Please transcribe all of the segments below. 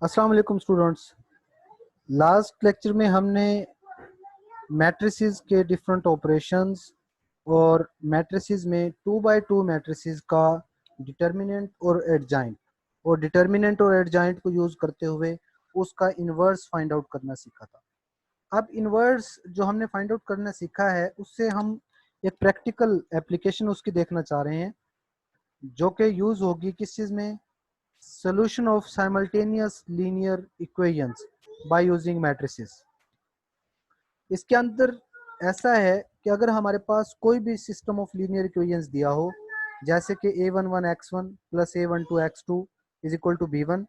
अस्सलाम वालेकुम students. Last lecture में हमने मैट्रिसेस के डिफरेंट ऑपरेशंस और मैट्रिसेस में 2 बाय 2 मैट्रिसेस का डिटर्मिनेंट और एडजॉइंट को यूज़ करते हुए उसका इन्वर्स फाइंड आउट करना सीखा था। अब इन्वर्स जो हमने फाइंड आउट करना सीखा है उससे हम एक प्रैक्टिकल एप्लीकेशन उसकी देखना चाह रहे हैं जो कि यूज़ होगी किस चीज़ में, solution of simultaneous linear equations by using matrices। इसके अंदर ऐसा है कि अगर हमारे पास कोई भी सिस्टम ऑफ लीनियर इक्वेशंस दिया हो, जैसे कि a11x1 plus a12x2 is equal to b1,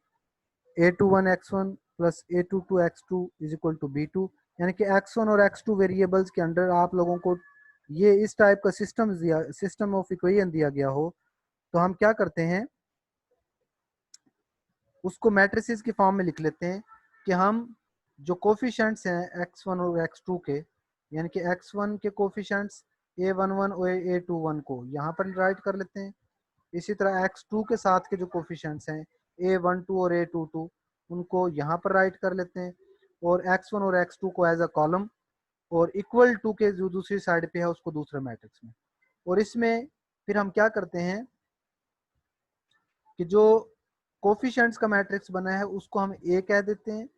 a21x1 plus a22x2 is equal to b2, यानी कि x1 और x2 वेरिएबल्स के अंदर आप लोगों को ये इस टाइप का सिस्टम ऑफ इक्वेशन दिया गया हो, तो हम क्या करते हैं, उसको मैट्रिसेस की फॉर्म में लिख लेते हैं कि हम जो कोफिशेंट्स हैं x1 और x2 के, यानी कि x1 के कोफिशेंट्स a11 और a21 को यहाँ पर राइट कर लेते हैं। इसी तरह x2 के साथ के जो कोफिशेंट्स हैं a12 और a22 उनको यहाँ पर राइट कर लेते हैं, और x1 और x2 को एज अ कॉलम और इक्वल टू के जो दूसरी साइड पे है उसको दूसरे मैट्रिक्स में। और इसमें फिर हम क्या करते हैं कि जो कोफिशिएंट्स का मैट्रिक्स बना है उसको हम ए कह देते हैं,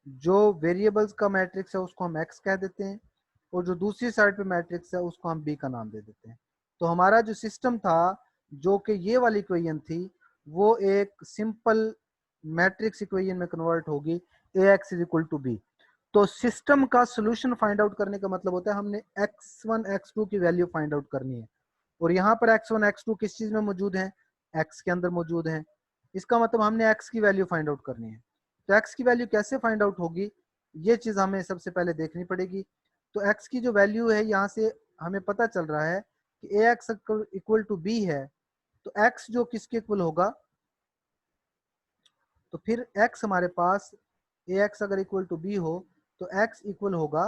जो वेरिएबल्स का मैट्रिक्स है उसको हम एक्स कह देते हैं, और जो दूसरी साइड पे मैट्रिक्स है उसको हम बी का नाम दे देते हैं। तो हमारा जो सिस्टम था, जो कि ये वाली इक्वेशन थी, वो एक सिंपल मैट्रिक्स इक्वेशन में कन्वर्ट होगी A X is equal to B. तो सिस्टम का सोल्यूशन फाइंड आउट करने का मतलब होता है हमने x1 x2 की वैल्यू फाइंड आउट करनी है, और यहाँ पर x1 x2 किस चीज में मौजूद है, x के अंदर मौजूद है। इसका मतलब हमने x की वैल्यू फाइंड आउट करनी है। तो x की वैल्यू कैसे फाइंड आउट होगी, ये चीज हमें सबसे पहले देखनी पड़ेगी। तो x की जो वैल्यू है यहाँ से हमें पता चल रहा है कि ए एक्स इक्वल टू बी है, तो x जो किसके इक्वल होगा, तो फिर x हमारे पास ए एक्स अगर इक्वल टू बी हो तो x इक्वल होगा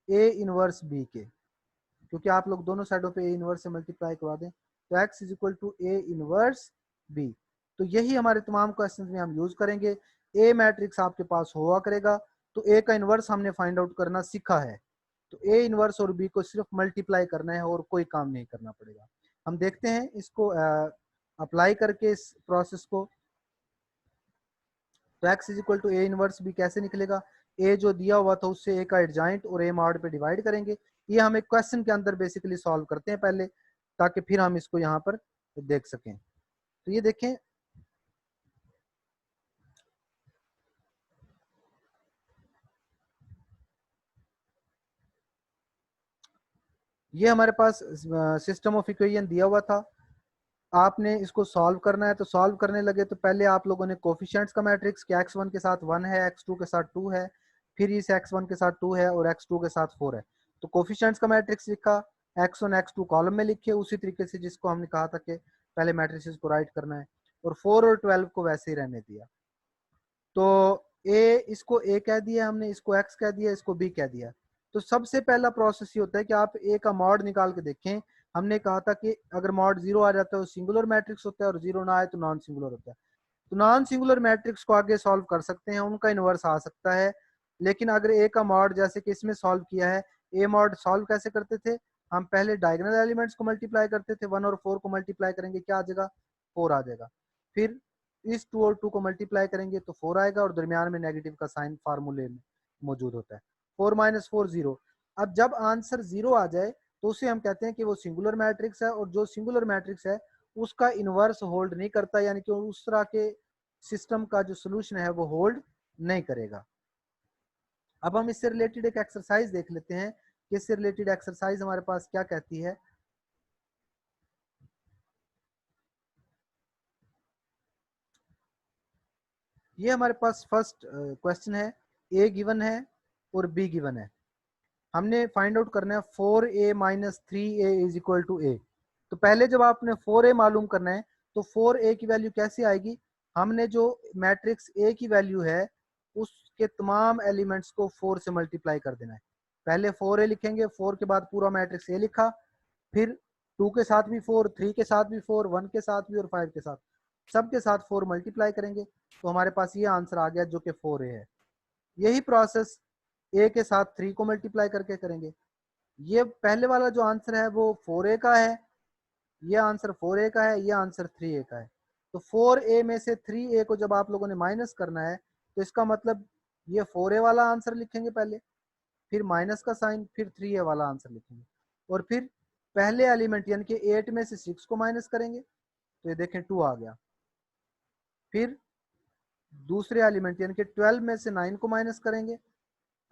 ए इनवर्स बी के, क्योंकि आप लोग दोनों साइडों पे ए इनवर्स से मल्टीप्लाई करवा दें तो x is equal to A inverse B. तो यही हमारे तमाम क्वेश्चंस में हम यूज करेंगे। ए मैट्रिक्स आपके पास हुआ करेगा, तो ए का इनवर्स हमने फाइंड आउट करना सीखा है, तो ए इनवर्स और बी को सिर्फ मल्टीप्लाई करना है और कोई काम नहीं करना पड़ेगा। हम देखते हैं इसको अप्लाई करके इस प्रोसेस को। तो x is equal to A inverse B कैसे निकलेगा, ए जो दिया हुआ था उससे ए का एडजॉइंट और ए मॉड पे डिवाइड करेंगे। ये हम एक क्वेश्चन के अंदर बेसिकली सॉल्व करते हैं पहले, ताकि फिर हम इसको यहाँ पर देख सकें। तो ये देखें, ये हमारे पास सिस्टम ऑफ इक्वेशन दिया हुआ था। आपने इसको सॉल्व करना है, तो सॉल्व करने लगे तो पहले आप लोगों ने कोफिशिएंट्स का मैट्रिक्स कि x1 के साथ 1 है, x2 के साथ 2 है, फिर इस x1 के साथ 2 है और x2 के साथ 4 है। तो कोफिशिएंट्स का मैट्रिक्स लिखा, x1 x2 कॉलम में लिखे उसी तरीके से जिसको हमने कहा था कि पहले मैट्रिसेस को राइट करना है, और 4 और 12 को वैसे ही रहने दिया। तो इसको ए कह दिया हमने, इसको एक्स कह दिया, इसको बी कह दिया। तो सबसे पहला प्रोसेस ये होता है कि आप ए का मॉड निकाल के देखें। हमने कहा था कि अगर मॉड 0 आ जाता है तो सिंगुलर मैट्रिक्स होता है, और 0 ना आए तो नॉन सिंगुलर होता है। तो नॉन सिंगुलर मैट्रिक्स को आगे सॉल्व कर सकते हैं, उनका इनवर्स आ सकता है। लेकिन अगर ए का मॉड जैसे कि इसमें सॉल्व किया है, ए मॉड सॉल्व कैसे करते थे, हम पहले डायगोनल एलिमेंट्स को मल्टीप्लाई करते थे, 1 और 4 को मल्टीप्लाई करेंगे क्या आ जाएगा, 4 आ जाएगा। फिर इस 2 और 2 को मल्टीप्लाई करेंगे तो 4 आएगा, और दरमियान में नेगेटिव का साइन फार्मूले में मौजूद होता है। 4 माइनस 4 0। अब जब आंसर 0 आ जाए तो उसे हम कहते हैं कि वो सिंगुलर मैट्रिक्स है, और जो सिंगुलर मैट्रिक्स है उसका इनवर्स होल्ड नहीं करता, यानी कि उस तरह के सिस्टम का जो सोल्यूशन है वो होल्ड नहीं करेगा। अब हम इससे रिलेटेड एक एक्सरसाइज देख लेते हैं कि इससे रिलेटेड एक्सरसाइज हमारे पास क्या कहती है। ये हमारे पास फर्स्ट क्वेश्चन है, ए गिवन है और बी गिवन है। हमने फाइंड आउट करना है 4a minus 3a is equal to A. तो पहले जब आपने 4a मालूम करना है तो 4a की वैल्यू कैसे आएगी, हमने जो मैट्रिक्स a की वैल्यू है उसके तमाम एलिमेंट्स को 4 से मल्टीप्लाई कर देना है। पहले 4a लिखेंगे, 4 के बाद पूरा मैट्रिक्स a लिखा, फिर 2 के साथ भी 4, 3 के साथ भी 4, 1 के साथ भी और 5 के साथ। सबके साथ 4 मल्टीप्लाई करेंगे तो हमारे पास ये आंसर आ गया जो कि 4a है। यही प्रोसेस a के साथ 3 को मल्टीप्लाई करके करेंगे। ये पहले वाला जो आंसर है वो 4a का है, ये आंसर 4a का है, ये आंसर 3a का है। तो 4a में से 3a को जब आप लोगों ने माइनस करना है तो इसका मतलब ये 4a वाला आंसर लिखेंगे पहले, फिर माइनस का साइन, फिर 3a वाला आंसर लिखेंगे, और फिर पहले एलिमेंट यानी कि 8 में से 6 को माइनस करेंगे तो ये देखें 2 आ गया। फिर दूसरे एलिमेंट यानी कि 12 में से 9 को माइनस करेंगे,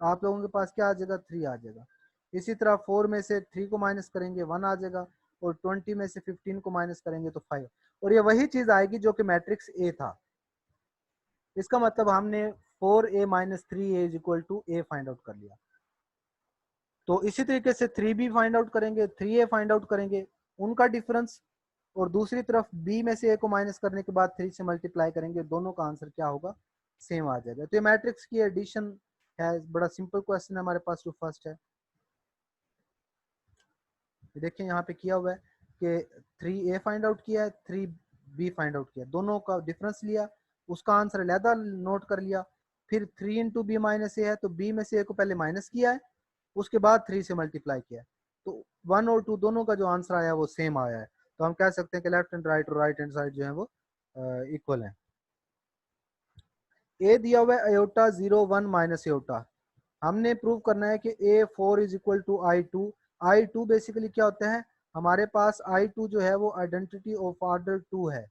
आप लोगों के पास क्या आ जाएगा, 3 आ जाएगा। इसी तरह 4 में से 3 को माइनस करेंगे 1 आ जाएगा, और 20 में से 15 को माइनस करेंगे तो 5, और ये वही चीज आएगी जो कि मैट्रिक्स ए था। इसका मतलब हमने 4a minus 3a is equal to a find out कर लिया। तो इसी तरीके से 3b फाइंड आउट करेंगे, 3a फाइंड आउट करेंगे, उनका डिफरेंस, और दूसरी तरफ b में से a को माइनस करने के बाद 3 से मल्टीप्लाई करेंगे, दोनों का आंसर क्या होगा, सेम आ जाएगा। तो ये मैट्रिक्स की एडिशन है, बड़ा सिंपल क्वेश्चन है हमारे पास जो फर्स्ट है। देखिए यहाँ पे किया हुआ है कि 3a फाइंड आउट किया है, 3b फाइंड आउट किया, दोनों का डिफरेंस लिया, उसका आंसर अलहदा नोट कर लिया, फिर 3 इंटू बी माइनस ए है तो b में से a को पहले माइनस किया है, उसके बाद 3 से मल्टीप्लाई किया है, तो 1 और 2 दोनों का जो आंसर आया है वो सेम आया है। तो हम कह सकते हैं कि लेफ्ट एंड राइट और राइट हैंड साइड जो है वो इक्वल है। ए दिया हुआ है अयोटा 0 1 माइनस अयोटा, हमने प्रूव करना है कि A4 is equal to I2। I2 basically क्या होता है, हमारे पास I2 जो है वो आइडेंटिटी ऑफ ऑर्डर 2 है,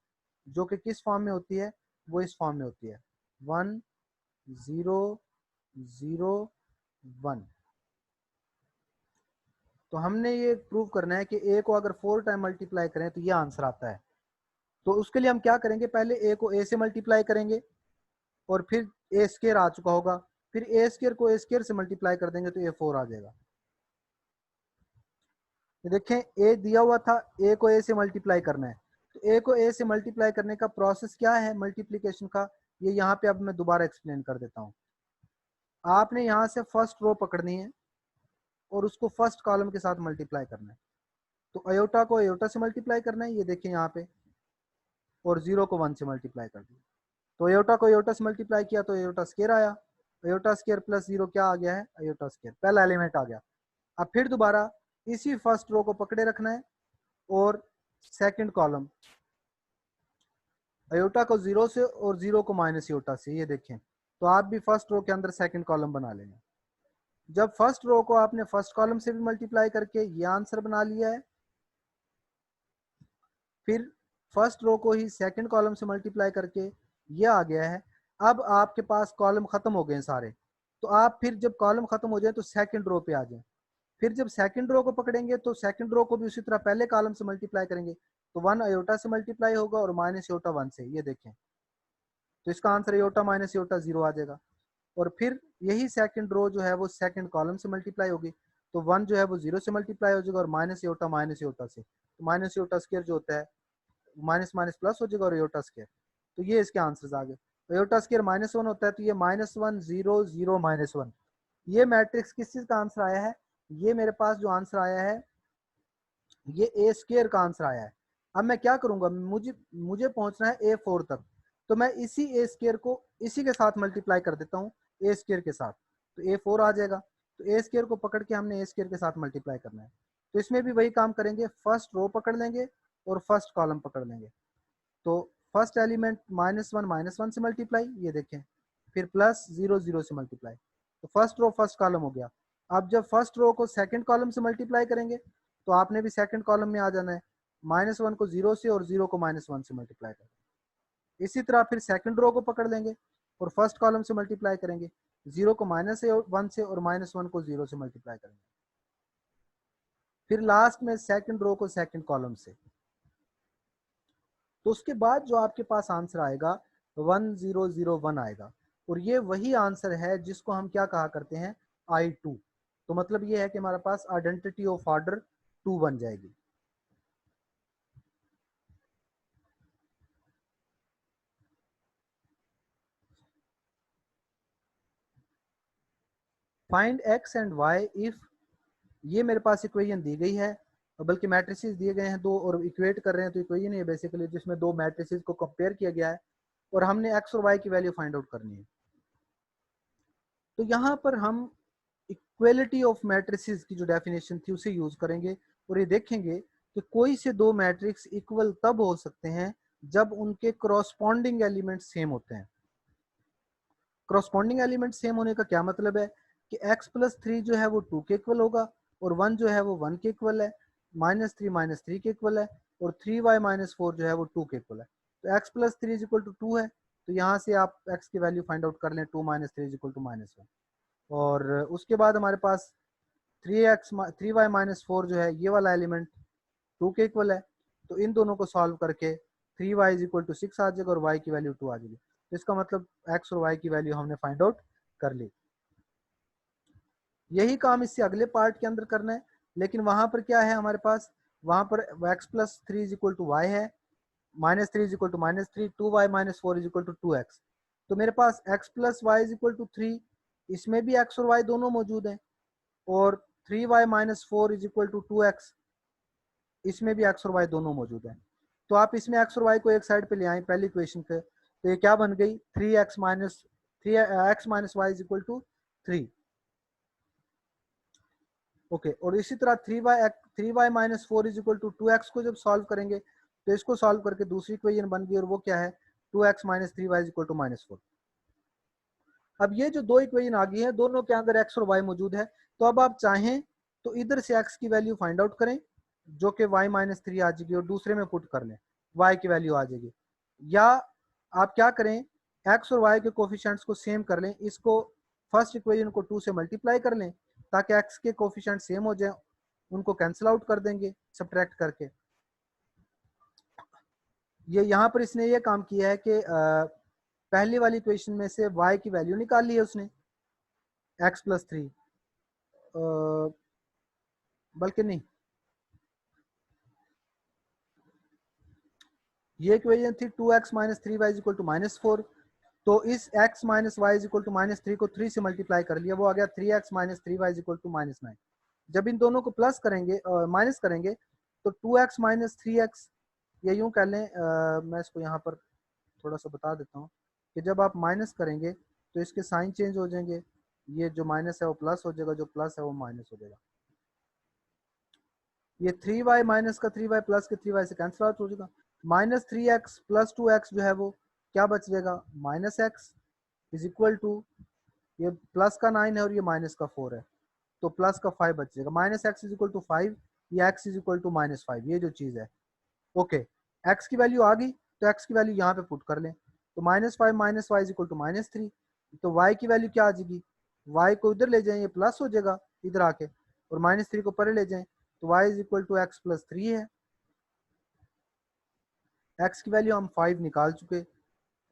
जो कि किस फॉर्म में होती है, वो इस फॉर्म में होती है 1 0 0 1। तो हमने ये प्रूव करना है कि A को अगर 4 टाइम मल्टीप्लाई करें तो ये आंसर आता है। तो उसके लिए हम क्या करेंगे, पहले A को A से मल्टीप्लाई करेंगे और फिर A स्केयर आ चुका होगा, फिर A स्केयर को A स्केयर से मल्टीप्लाई कर देंगे तो A4 आ जाएगा। देखें ए दिया हुआ था, ए को ए से मल्टीप्लाई करना है, तो ए को ए से मल्टीप्लाई करने का प्रोसेस क्या है मल्टीप्लिकेशन का, ये यहाँ पे अब मैं दोबारा एक्सप्लेन कर देता हूँ। आपने यहाँ से फर्स्ट रो पकड़नी है और उसको फर्स्ट कॉलम के साथ मल्टीप्लाई करना है। तो अयोटा को अयोटा से मल्टीप्लाई करना है, ये देखिए यहाँ पे, और 0 को 1 से मल्टीप्लाई कर दिया। तो अयोटा को अयोटा से मल्टीप्लाई किया तो अयोटा स्केयर आया, अयोटा स्केयर प्लस 0 क्या आ गया है, अयोटा स्केयर, पहला एलिमेंट आ गया। अब फिर दोबारा इसी फर्स्ट रो को पकड़े रखना है और सेकंड कॉलम अयोटा को 0 से और 0 को माइनस अयोटा से, ये देखें। तो आप भी फर्स्ट रो के अंदर सेकंड कॉलम बना लेंगे। जब फर्स्ट रो को आपने फर्स्ट कॉलम से भी मल्टीप्लाई करके ये आंसर बना लिया है, फिर फर्स्ट रो को ही सेकंड कॉलम से मल्टीप्लाई करके ये आ गया है। अब आपके पास कॉलम खत्म हो गए हैं सारे, तो आप फिर जब कॉलम खत्म हो जाए तो सेकंड रो पे आ जाए। फिर जब सेकंड रो को पकड़ेंगे तो सेकंड रो को भी उसी तरह पहले कॉलम से मल्टीप्लाई करेंगे, तो 1 अयोटा से मल्टीप्लाई होगा और माइनस अयोटा 1 से, ये देखें। तो इसका आंसर अयोटा माइनस अयोटा 0 आ जाएगा। और फिर यही सेकंड रो जो है वो सेकंड कॉलम से मल्टीप्लाई होगी, तो 1 जो है वो 0 से मल्टीप्लाई हो जाएगा और माइनस अयोटा से, तो माइनस अयोटा स्क्वायर जो होता है माइनस माइनस प्लस हो जाएगा और अयोटा स्क्वायर। तो ये इसके आंसर आ गए। अयोटा स्क्वायर -1 होता है, तो ये -1 0 0 -1। ये मैट्रिक्स किस चीज का आंसर आया है, ये मेरे पास जो आंसर आया है ये ए स्केयर का आंसर आया है। अब मैं क्या करूंगा, मुझे मुझे पहुंचना है A4 तक, तो मैं इसी ए स्केयर को इसी के साथ मल्टीप्लाई कर देता हूँ ए स्केयर के साथ, तो A4 आ जाएगा। तो ए स्केयर को पकड़ के हमने ए स्केयर के साथ मल्टीप्लाई करना है। तो इसमें भी वही काम करेंगे, फर्स्ट रो पकड़ लेंगे और फर्स्ट कॉलम पकड़ लेंगे। तो फर्स्ट एलिमेंट -1 से मल्टीप्लाई, ये देखें, फिर प्लस 0 0 से मल्टीप्लाई, तो फर्स्ट रो फर्स्ट कॉलम हो गया। अब जब फर्स्ट रो को सेकंड कॉलम से मल्टीप्लाई करेंगे तो आपने भी सेकंड कॉलम में आ जाना है, -1 को 0 से और 0 को -1 से मल्टीप्लाई करेंगे। इसी तरह फिर सेकंड रो को पकड़ लेंगे और फर्स्ट कॉलम से मल्टीप्लाई करेंगे, 0 को -1 से और -1 को 0 से मल्टीप्लाई करेंगे। फिर लास्ट में सेकंड रो को सेकंड कॉलम से, तो उसके बाद जो आपके पास आंसर आएगा 1001 आएगा, और ये वही आंसर है जिसको हम क्या कहा करते हैं, I2। तो मतलब ये है कि हमारे पास आइडेंटिटी ऑफ ऑर्डर 2 बन जाएगी। Find x and y if, ये मेरे पास इक्वेशन दी गई है, बल्कि मैट्रिसेस दिए गए हैं दो और इक्वेट कर रहे हैं, तो इक्वेशन है बेसिकली जिसमें दो मैट्रिसेस को कंपेयर किया गया है और हमने एक्स और वाई की वैल्यू फाइंड आउट करनी है। तो यहाँ पर हम इक्वेलिटी ऑफ मैट्रिसेस की जो डेफिनेशन थी उसे यूज करेंगे और ये देखेंगे कि कोई से दो मैट्रिक्स इक्वल तब हो सकते हैं जब उनके करॉस्पॉन्डिंग एलिमेंट सेम होते हैं। करॉस्पॉन्डिंग एलिमेंट सेम होने का क्या मतलब है कि x+3 जो है वो 2 के इक्वल होगा और 1 जो है वो 1 के इक्वल है, -3 के इक्वल है और 3y-4 जो है वो 2 के इक्वल है। तो x+3 इज इक्वल टू 2 है, तो यहाँ से आप x की वैल्यू फाइंड आउट कर लें 2-3 इज इक्वल टू -1। और उसके बाद हमारे पास 3y-4 जो है ये वाला एलिमेंट 2 के इक्वल है, तो इन दोनों को सॉल्व करके 3y इज इक्वल टू 6 आ जाएगा और y की वैल्यू 2 आ जाएगी। तो इसका मतलब x और y की वैल्यू हमने फाइंड आउट कर ली। यही काम इससे अगले पार्ट के अंदर करना है, लेकिन वहां पर क्या है हमारे पास, वहां पर x+3 is equal to y है, -3 is equal to -3, 2y-4 is equal to 2x। तो मेरे पास x+y इज इक्वल टू 3, इसमें भी x और y दोनों मौजूद हैं, और 3y-4 is equal to 2x, इसमें भी x और y दोनों मौजूद हैं। तो आप इसमें x और y को एक साइड पे ले आए पहली इक्वेशन पे, तो ये क्या बन गई 3x y is equal to 3। Okay, और इसी तरह 3y-4 is equal to 2x को जब सॉल्व करेंगे तो इसको सॉल्व करके दूसरी इक्वेशन बन गई और वो क्या है 2x-3y इज इक्वल टू -4। अब ये जो दो इक्वेशन आ गई है दोनों के अंदर x और y मौजूद है, तो अब आप चाहें तो इधर से x की वैल्यू फाइंड आउट करें जो कि y-3 आ जाएगी और दूसरे में पुट कर लें y की वैल्यू आ जाएगी, या आप क्या करें x और y के कोफिशिएंट्स को सेम कर लें, इसको फर्स्ट इक्वेशन को 2 से मल्टीप्लाई कर लें ताकि x के कोफिशिएंट सेम हो जाए, उनको कैंसिल आउट कर देंगे सब्ट्रैक्ट करके। ये यहाँ पर इसने ये काम किया है कि पहली वाली इक्वेशन में से y की वैल्यू निकाल ली है उसने x+3, बल्कि नहीं, ये इक्वेशन थी 2x-3y इज इक्वल टू -4, तो इस x minus Y is equal to -3 को 3 से मल्टीप्लाई कर लिया, वो आ गया 3x-3y इज इक्वल टू -9। जब इन दोनों को प्लस करेंगे माइनस करेंगे तो 2x-3x, ये यूं कह लें, मैं इसको यहाँ पर थोड़ा सा बता देता हूँ कि जब आप माइनस करेंगे तो इसके साइन चेंज हो जाएंगे, ये जो माइनस है वो प्लस हो जाएगा, जो प्लस है वो माइनस हो जाएगा। ये 3y माइनस का 3y प्लस के 3y से कैंसिल आउट हो जाएगा, -3x + 2x जो है वो क्या बच जाएगा -x इज इक्वल टू, ये प्लस का 9 है और ये माइनस का 4 है, तो प्लस का 5 बच जाएगा, -x इज इक्वल टू 5 या x इज इक्वल टू -5, ये जो चीज़ है। ओके, x की वैल्यू आ गई तो x की वैल्यू यहाँ पे पुट कर लें, तो -5 - y इज इक्वल टू -3, तो y की वैल्यू क्या आ जाएगी, y को इधर ले जाएं ये प्लस हो जाएगा इधर आके, और -3 को परे ले जाएं तो y is equal to x+3 है। x की वैल्यू हम 5 निकाल चुके,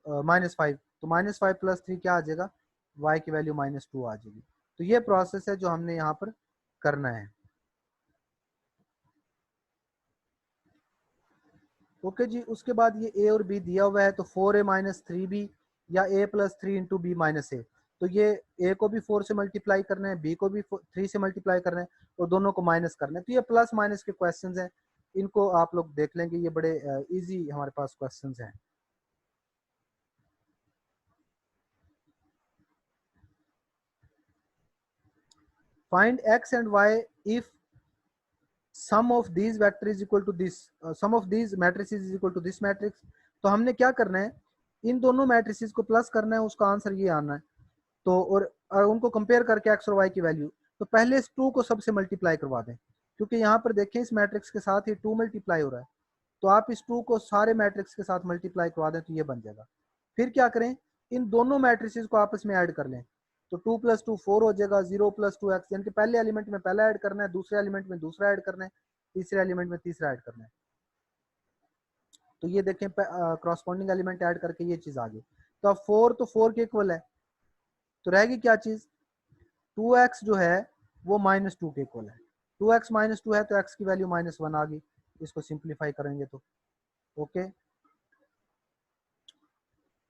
-5, तो -5 + 3 क्या आ जाएगा, y की वैल्यू -2 आ जाएगी। तो ये प्रोसेस है जो हमने यहाँ पर करना है। ओके जी, उसके बाद ये a और b दिया हुआ है, तो 4a - 3b या a + 3 इंटू बी - a, तो ये a को भी 4 से मल्टीप्लाई करना है, b को भी 3 से मल्टीप्लाई करना है और दोनों को माइनस करना है। तो ये प्लस माइनस के क्वेश्चंस हैं, इनको आप लोग देख लेंगे, ये बड़े इजी हमारे पास क्वेश्चंस हैं। Find x and y if sum of these vector is equal to this, sum of these matrices is equal to this matrix. तो हमने क्या करना है, इन दोनों मैट्रिसेस को प्लस करना है, उसका आंसर ये आना है। तो और उनको कंपेयर करके एक्स और वाई की वैल्यू, तो पहले इस 2 को सबसे मल्टीप्लाई करवा दें, क्योंकि यहाँ पर देखें इस मैट्रिक्स के साथ ही 2 मल्टीप्लाई हो रहा है, तो आप इस 2 को सारे मैट्रिक्स के साथ मल्टीप्लाई करवा दें तो ये बन जाएगा। फिर क्या करें, इन दोनों मैट्रिसेस को आपस में ऐड कर लें, तो 2 + 2 4 हो जाएगा, 0 + 2x, यानी कि पहले एलिमेंट में पहला ऐड करना है, दूसरे एलिमेंट में दूसरा ऐड करना है, तीसरे एलिमेंट में तीसरा ऐड करना है। तो ये देखें क्रॉसपॉन्डिंग एलिमेंट ऐड करके ये चीज आ गई। तो अब 4 तो 4 के इक्वल है, तो रहेगी क्या चीज, 2x जो है वो -2 के इक्वल है, 2x - 2 है तो x की वैल्यू -1 आ गई, इसको सिंप्लीफाई करेंगे तो ओके,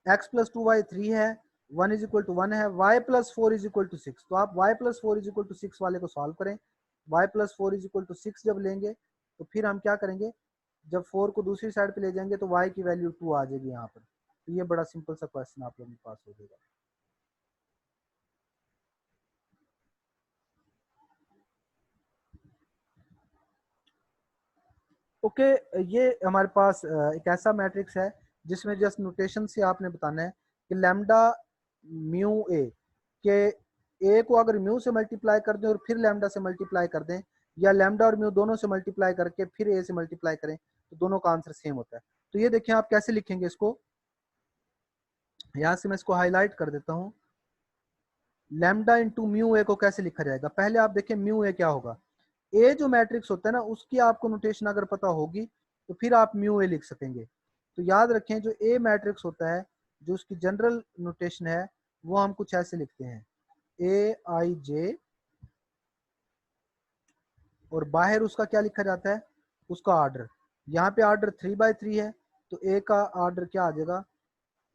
x + 2y 3 है, 1 इज इक्वल टू 1 है, y + 4 इज इक्वल टू 6, तो आप y + 4 इज इक्वल टू 6 वाले को सॉल्व करें, y + 4 इज इक्वल टू 6 जब लेंगे तो फिर हम क्या करेंगे, जब 4 को दूसरी साइड पे ले जाएंगे तो y की वैल्यू 2 आ जाएगी यहाँ पर। तो ये बड़ा सिंपल सा क्वेश्चन आप लोगों के पास हो जाएगा। ओके, ये हमारे पास एक ऐसा मैट्रिक्स है जिसमें जस्ट नोटेशन से आपने बताना है कि लैम्डा म्यू ए के ए को अगर म्यू से मल्टीप्लाई कर दें और फिर लैम्डा से मल्टीप्लाई कर दें, या लैम्डा और म्यू दोनों से मल्टीप्लाई करके फिर ए से मल्टीप्लाई करें, तो दोनों का आंसर सेम होता है। तो ये देखें आप कैसे लिखेंगे इसको, यहाँ से मैं इसको हाईलाइट कर देता हूँ। लैम्डा इंटू म्यू ए को कैसे लिखा जाएगा, पहले आप देखें म्यू ए क्या होगा। ए जो मैट्रिक्स होता है ना, उसकी आपको नोटेशन अगर पता होगी तो फिर आप म्यू ए लिख सकेंगे। तो याद रखें, जो ए मैट्रिक्स होता है, जो उसकी जनरल नोटेशन है, वो हम कुछ ऐसे लिखते हैं, ए आई जे, और बाहर उसका क्या लिखा जाता है, उसका आर्डर। यहाँ पे आर्डर 3/3 है, तो ए का आर्डर क्या आ जाएगा,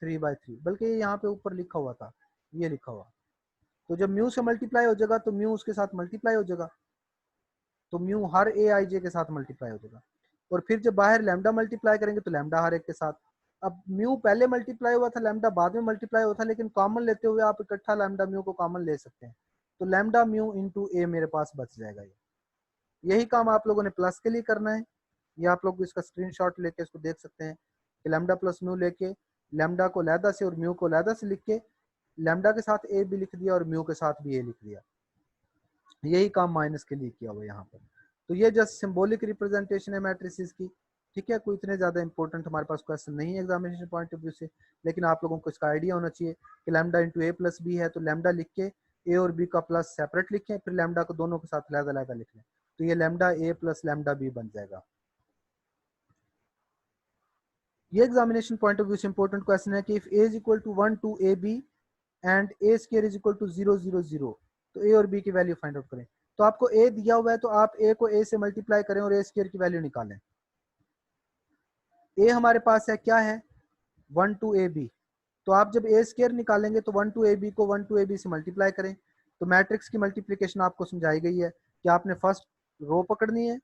3/3। बल्कि ये यहाँ पे ऊपर लिखा हुआ था, ये लिखा हुआ। तो जब म्यू से मल्टीप्लाई हो जाएगा तो म्यू उसके साथ मल्टीप्लाई हो जाएगा, तो म्यू हर ए आई जे के साथ मल्टीप्लाई हो जाएगा। और फिर जब बाहर लैम्डा मल्टीप्लाई करेंगे तो लैम्डा हर एक के साथ। अब म्यू पहले मल्टीप्लाई हुआ था, लैम्डा बाद में मल्टीप्लाई हुआ था, लेकिन कॉमन लेते हुए आप इकट्ठा लैम्डा म्यू को कॉमन ले सकते हैं। तो लैम्डा म्यू इंटू ए मेरे पास बच जाएगा। ये यही काम आप लोगों ने प्लस के लिए करना है। ये आप लोग इसका स्क्रीनशॉट लेके इसको देख सकते हैं कि लैम्डा प्लस म्यू लेके लैम्डा को लैदा से और म्यू को लैदा से लिख के लैम्डा के साथ ए भी लिख दिया और म्यू के साथ भी ए लिख दिया। यही काम माइनस के लिए किया हुआ यहाँ पर। तो ये जस्ट सिंबॉलिक रिप्रेजेंटेशन है मैट्रिसेस की। ठीक है, कोई इतने ज्यादा इंपॉर्टेंट हमारे पास क्वेश्चन नहीं है एग्जामिनेशन पॉइंट ऑफ व्यू से, लेकिन आप लोगों को इसका आइडिया होना चाहिए कि लैम्डा इंटू ए प्लस बी है, तो लैम्डा लिख के ए और बी का प्लस सेपरेट लिखें, फिर लैम्डा को दोनों के साथ लैदा लैदा लिख लें, तो ये lambda A plus lambda B बन जाएगा। ये एग्जामिनेशन पॉइंट ऑफ व्यू से इंपॉर्टेंट क्वेश्चन है कि if A is equal to 1 two A B and A square is equal to 0 0 0, तो ए और बी की वैल्यू फाइंड आउट करें। तो आपको ए दिया हुआ है, तो आप ए को ए से मल्टीप्लाई करें और ए स्क्वायर की वैल्यू निकालें। ए हमारे पास है क्या है, 1 टू ए बी। तो आप जब ए स्क्वायर निकालेंगे तो 1 टू ए बी को 1 टू ए बी से मल्टीप्लाई करें। तो मैट्रिक्स की मल्टीप्लीकेशन आपको समझाई गई है कि आपने फर्स्ट रो पकड़नी है,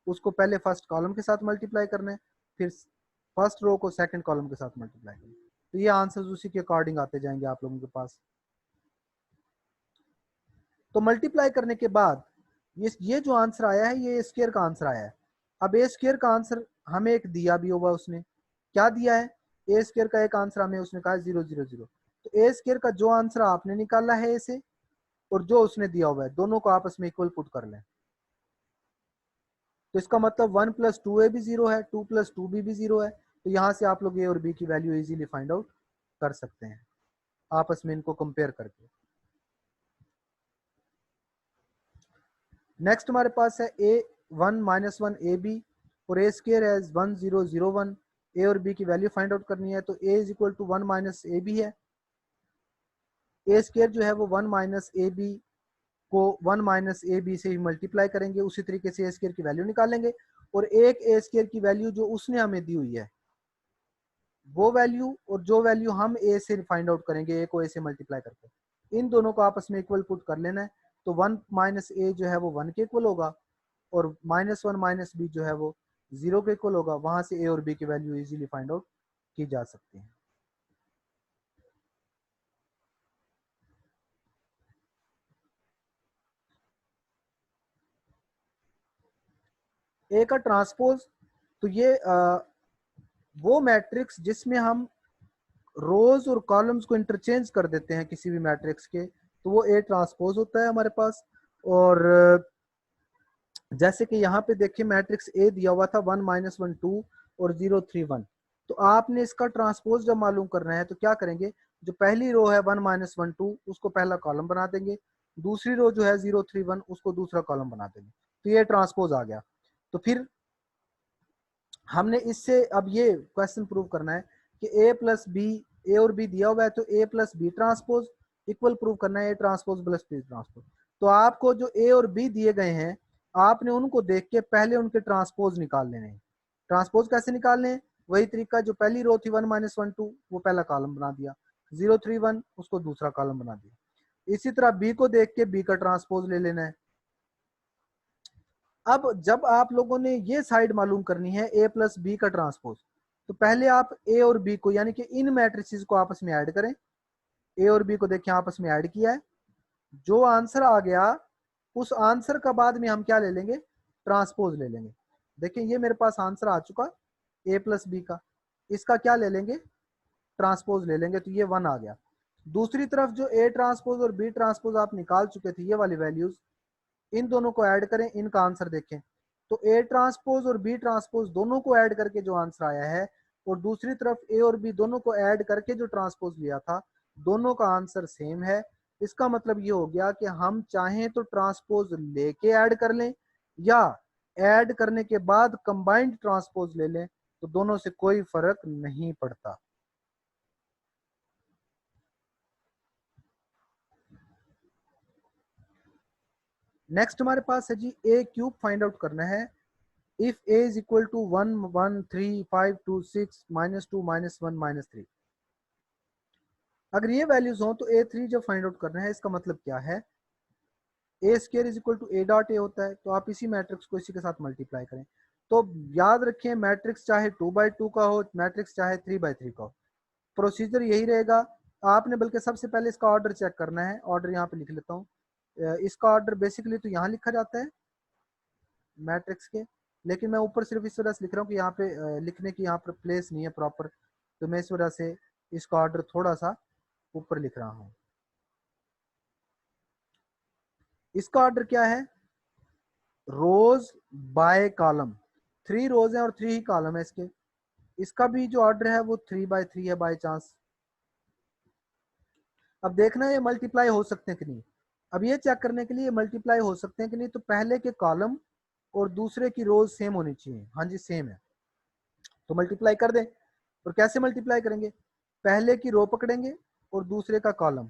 उसको पहले फर्स्ट कॉलम के साथ मल्टीप्लाई करना है, फिर फर्स्ट रो को सेकंड कॉलम के साथ मल्टीप्लाई करना है। तो ये आंसर्स उसी के अकॉर्डिंग आते जाएंगे आप लोगों के पास। तो मल्टीप्लाई करने के बाद ये जो आंसर आया है, ये स्क्वायर का आंसर आया है। अब ए स्क्वायर का आंसर हमें एक दिया भी होगा, उसने क्या दिया है, ए स्क्वायर का एक आंसर हमें उसने कहा 0 0 0। तो ए स्क्वायर का जो आंसर आपने निकाला है ए से, और जो उसने दिया हुआ है, दोनों को आपस में इक्वल पुट कर लें। तो इसका मतलब 1 प्लस 2a भी 0 है, 2 प्लस 2b भी 0 है। तो यहाँ से आप लोग ए और बी की वैल्यू इजीली फाइंड आउट कर सकते हैं आपस में इनको कंपेयर करके। नेक्स्ट हमारे पास है ए 1 माइनस 1 ए बी और ए स्क्र है 1 0 0 1। ए और बी की वैल्यू फाइंड आउट करनी है, तो A is equal to 1 minus A B है। ए स्क्र जो है वो 1 माइनस ए बी को 1 माइनस ए बी से मल्टीप्लाई करेंगे, उसी तरीके से ए स्क्र की वैल्यू निकालेंगे। और एक ए स्क्र की वैल्यू जो उसने हमें दी हुई है, वो वैल्यू और जो वैल्यू हम ए से फाइंड आउट करेंगे, ए को ए से मल्टीप्लाई करके, इन दोनों को आपस में इक्वल पुट कर लेना है। तो 1 माइनस ए जो है वो 1 के इक्वल होगा, और -1 माइनस बी जो है वो 0 के इक्वल होगा। वहां से ए और बी की वैल्यू इजीली फाइंड आउट की जा सकती है। ए का ट्रांसपोज, तो ये वो मैट्रिक्स जिसमें हम रोज और कॉलम्स को इंटरचेंज कर देते हैं किसी भी मैट्रिक्स के, तो वो ए ट्रांसपोज होता है हमारे पास। और जैसे कि यहाँ पे देखिए मैट्रिक्स ए दिया हुआ था 1 माइनस 1 2 और 0 3 1। तो आपने इसका ट्रांसपोज जब मालूम करना है तो क्या करेंगे, जो पहली रो है 1 माइनस 1 2 उसको पहला कॉलम बना देंगे, दूसरी रो जो है 0 3 1 उसको दूसरा कॉलम बना देंगे। तो ये ट्रांसपोज आ गया। तो फिर हमने इससे अब ये क्वेश्चन प्रूव करना है कि ए प्लस बी, ए और बी दिया हुआ है, तो A plus B transpose equal prove करना है A transpose plus B transpose. तो आपको जो ए और बी दिए गए हैं, आपने उनको देख के पहले उनके ट्रांसपोज निकाल लेने हैं। ट्रांसपोज कैसे निकालने हैं, वही तरीका, जो पहली रो थी 1 माइनस 1 2 वो पहला कॉलम बना दिया, 0 3 1 उसको दूसरा कॉलम बना दिया। इसी तरह बी को देख के बी का ट्रांसपोज ले लेना है। अब जब आप लोगों ने ये साइड मालूम करनी है ए प्लस बी का ट्रांसपोज, तो पहले आप ए और बी को यानी कि इन मैट्रिसेस को आपस में ऐड करें। ए और बी को देखें आपस में ऐड किया है, जो आंसर आ गया उस आंसर का बाद में हम क्या ले लेंगे, ट्रांसपोज ले लेंगे। देखिए ये मेरे पास आंसर आ चुका ए प्लस बी का, इसका क्या ले लेंगे, ट्रांसपोज ले लेंगे, तो ये 1 आ गया। दूसरी तरफ जो ए ट्रांसपोज और बी ट्रांसपोज आप निकाल चुके थे ये वाली वैल्यूज, इन दोनों को ऐड करें, इनका आंसर देखें। तो ए ट्रांसपोज और बी ट्रांसपोज दोनों को ऐड करके जो आंसर आया है, और दूसरी तरफ ए और बी दोनों को ऐड करके जो ट्रांसपोज लिया था, दोनों का आंसर सेम है। इसका मतलब ये हो गया कि हम चाहें तो ट्रांसपोज लेके ऐड कर लें, या ऐड करने के बाद कंबाइंड ट्रांसपोज ले लें, तो दोनों से कोई फर्क नहीं पड़ता। नेक्स्ट हमारे पास है जी ए क्यूब फाइंड आउट करना है। If A is equal to 1 1 3 5 2 6 -2 -1 -3, अगर ये वैल्यूज हो तो ए थ्री जब फाइंड आउट करना है, इसका मतलब क्या है, A square is equal to A dot A होता है, तो आप इसी मैट्रिक्स को इसी के साथ मल्टीप्लाई करें। तो याद रखें मैट्रिक्स चाहे 2x2 का हो, मैट्रिक्स चाहे 3x3 का हो, प्रोसीजर यही रहेगा। आपने बल्कि सबसे पहले इसका ऑर्डर चेक करना है, ऑर्डर यहाँ पे लिख लेता हूँ। इसका ऑर्डर बेसिकली तो यहाँ लिखा जाता है मैट्रिक्स के, लेकिन मैं ऊपर सिर्फ इस वजह से लिख रहा हूँ कि यहाँ पे लिखने की यहाँ पर प्लेस नहीं है प्रॉपर, तो मैं इस वजह से इसका ऑर्डर थोड़ा सा ऊपर लिख रहा हूँ। इसका ऑर्डर क्या है, रोज बाय कॉलम, 3 रोज है और 3 ही कॉलम है इसके। इसका भी जो ऑर्डर है वो 3x3 है बाय चांस। अब देखना है ये मल्टीप्लाई हो सकते हैं कि नहीं। अब ये चेक करने के लिए मल्टीप्लाई हो सकते हैं कि नहीं, तो पहले के कॉलम और दूसरे की रोज सेम होनी चाहिए। हाँ जी सेम है, तो मल्टीप्लाई कर दें। और कैसे मल्टीप्लाई करेंगे, पहले की रो पकड़ेंगे और दूसरे का कॉलम,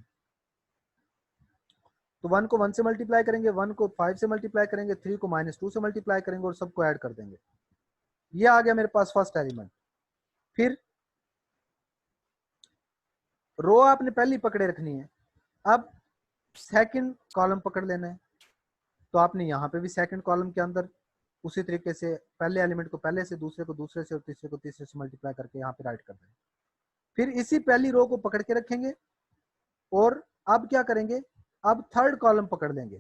तो 1 को 1 से मल्टीप्लाई करेंगे, 1 को 5 से मल्टीप्लाई करेंगे, 3 को -2 से मल्टीप्लाई करेंगे और सबको ऐड कर देंगे। ये आ गया मेरे पास फर्स्ट एलिमेंट। फिर रो आपने पहली पकड़े रखनी है, अब सेकंड कॉलम पकड़ लेना है, तो आपने यहाँ पे भी सेकंड कॉलम के अंदर उसी तरीके से पहले एलिमेंट को पहले से, दूसरे को दूसरे से और तीसरे को तीसरे से मल्टीप्लाई करके यहाँ पे राइट कर देंगे। फिर इसी पहली रो को पकड़ के रखेंगे, और अब क्या करेंगे, अब थर्ड कॉलम पकड़ लेंगे।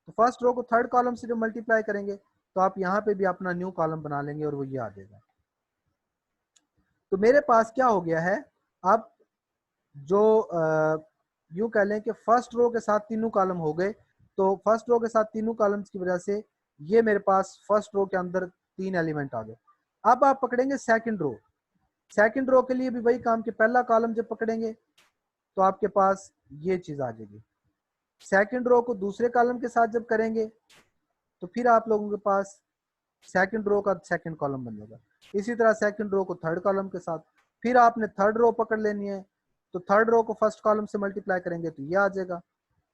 तो फर्स्ट रो को थर्ड कॉलम से जब मल्टीप्लाई करेंगे, तो आप यहाँ पे भी अपना न्यू कॉलम बना लेंगे और वो ये आ जाएगा। तो मेरे पास क्या हो गया है, अब जो यूं कह लें कि फर्स्ट रो के साथ तीनों कॉलम हो गए, तो फर्स्ट रो के साथ तीनों कॉलम्स की वजह से ये मेरे पास फर्स्ट रो के अंदर 3 एलिमेंट आ गए। अब आप पकड़ेंगे सेकंड रो, सेकंड रो के लिए भी वही काम, कि पहला कॉलम जब पकड़ेंगे तो आपके पास ये चीज आ जाएगी। सेकंड रो को दूसरे कॉलम के साथ जब करेंगे, तो फिर आप लोगों के पास सेकंड रो का सेकंड कॉलम बन जाएगा। इसी तरह सेकंड रो को थर्ड कॉलम के साथ, फिर आपने थर्ड रो पकड़ लेनी है, तो थर्ड रो को फर्स्ट कॉलम से मल्टीप्लाई करेंगे तो ये आ जाएगा,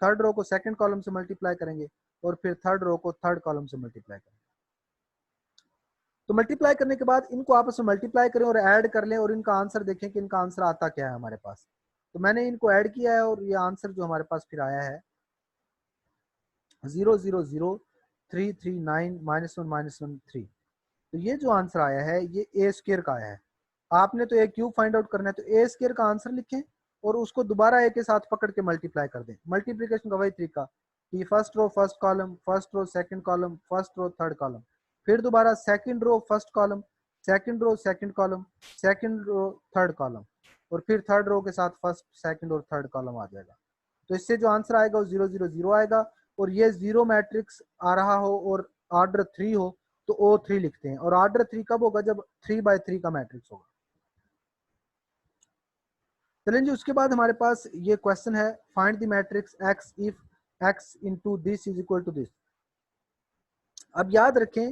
थर्ड रो को सेकंड कॉलम से मल्टीप्लाई करेंगे, और फिर थर्ड रो को थर्ड कॉलम से मल्टीप्लाई करेंगे। तो मल्टीप्लाई करने के बाद इनको आपस में मल्टीप्लाई करें और ऐड कर लें, और इनका आंसर देखें कि इनका आंसर आता क्या है हमारे पास। तो मैंने इनको ऐड किया है और ये आंसर जो हमारे पास फिर आया है 0 0 0 3 3 9 -1 -1 3। तो ये जो आंसर आया है ये ए स्क्वायर का आया है। आपने तो ए क्यूब फाइंड आउट करना है, तो ए स्क्वायर का आंसर लिखें और उसको दोबारा ए के साथ पकड़ के मल्टीप्लाई कर दें। मल्टीप्लिकेशन का वही तरीका कि first row first column, first row second column, first row third column, फिर दोबारा second row first column, second row second column, second row third column, और फिर थर्ड रो के साथ फर्स्ट सेकंड और थर्ड कॉलम आ जाएगा। तो इससे जो आंसर आएगा वो 0 0 0 आएगा। और ये जीरो मैट्रिक्स आ रहा हो और ऑर्डर 3 हो तो O3 लिखते हैं, और ऑर्डर 3 कब होगा, जब 3x3 का मैट्रिक्स होगा। चलें जी, उसके बाद हमारे पास ये क्वेश्चन है, find the matrix x if x into this is equal to this. अब याद रखें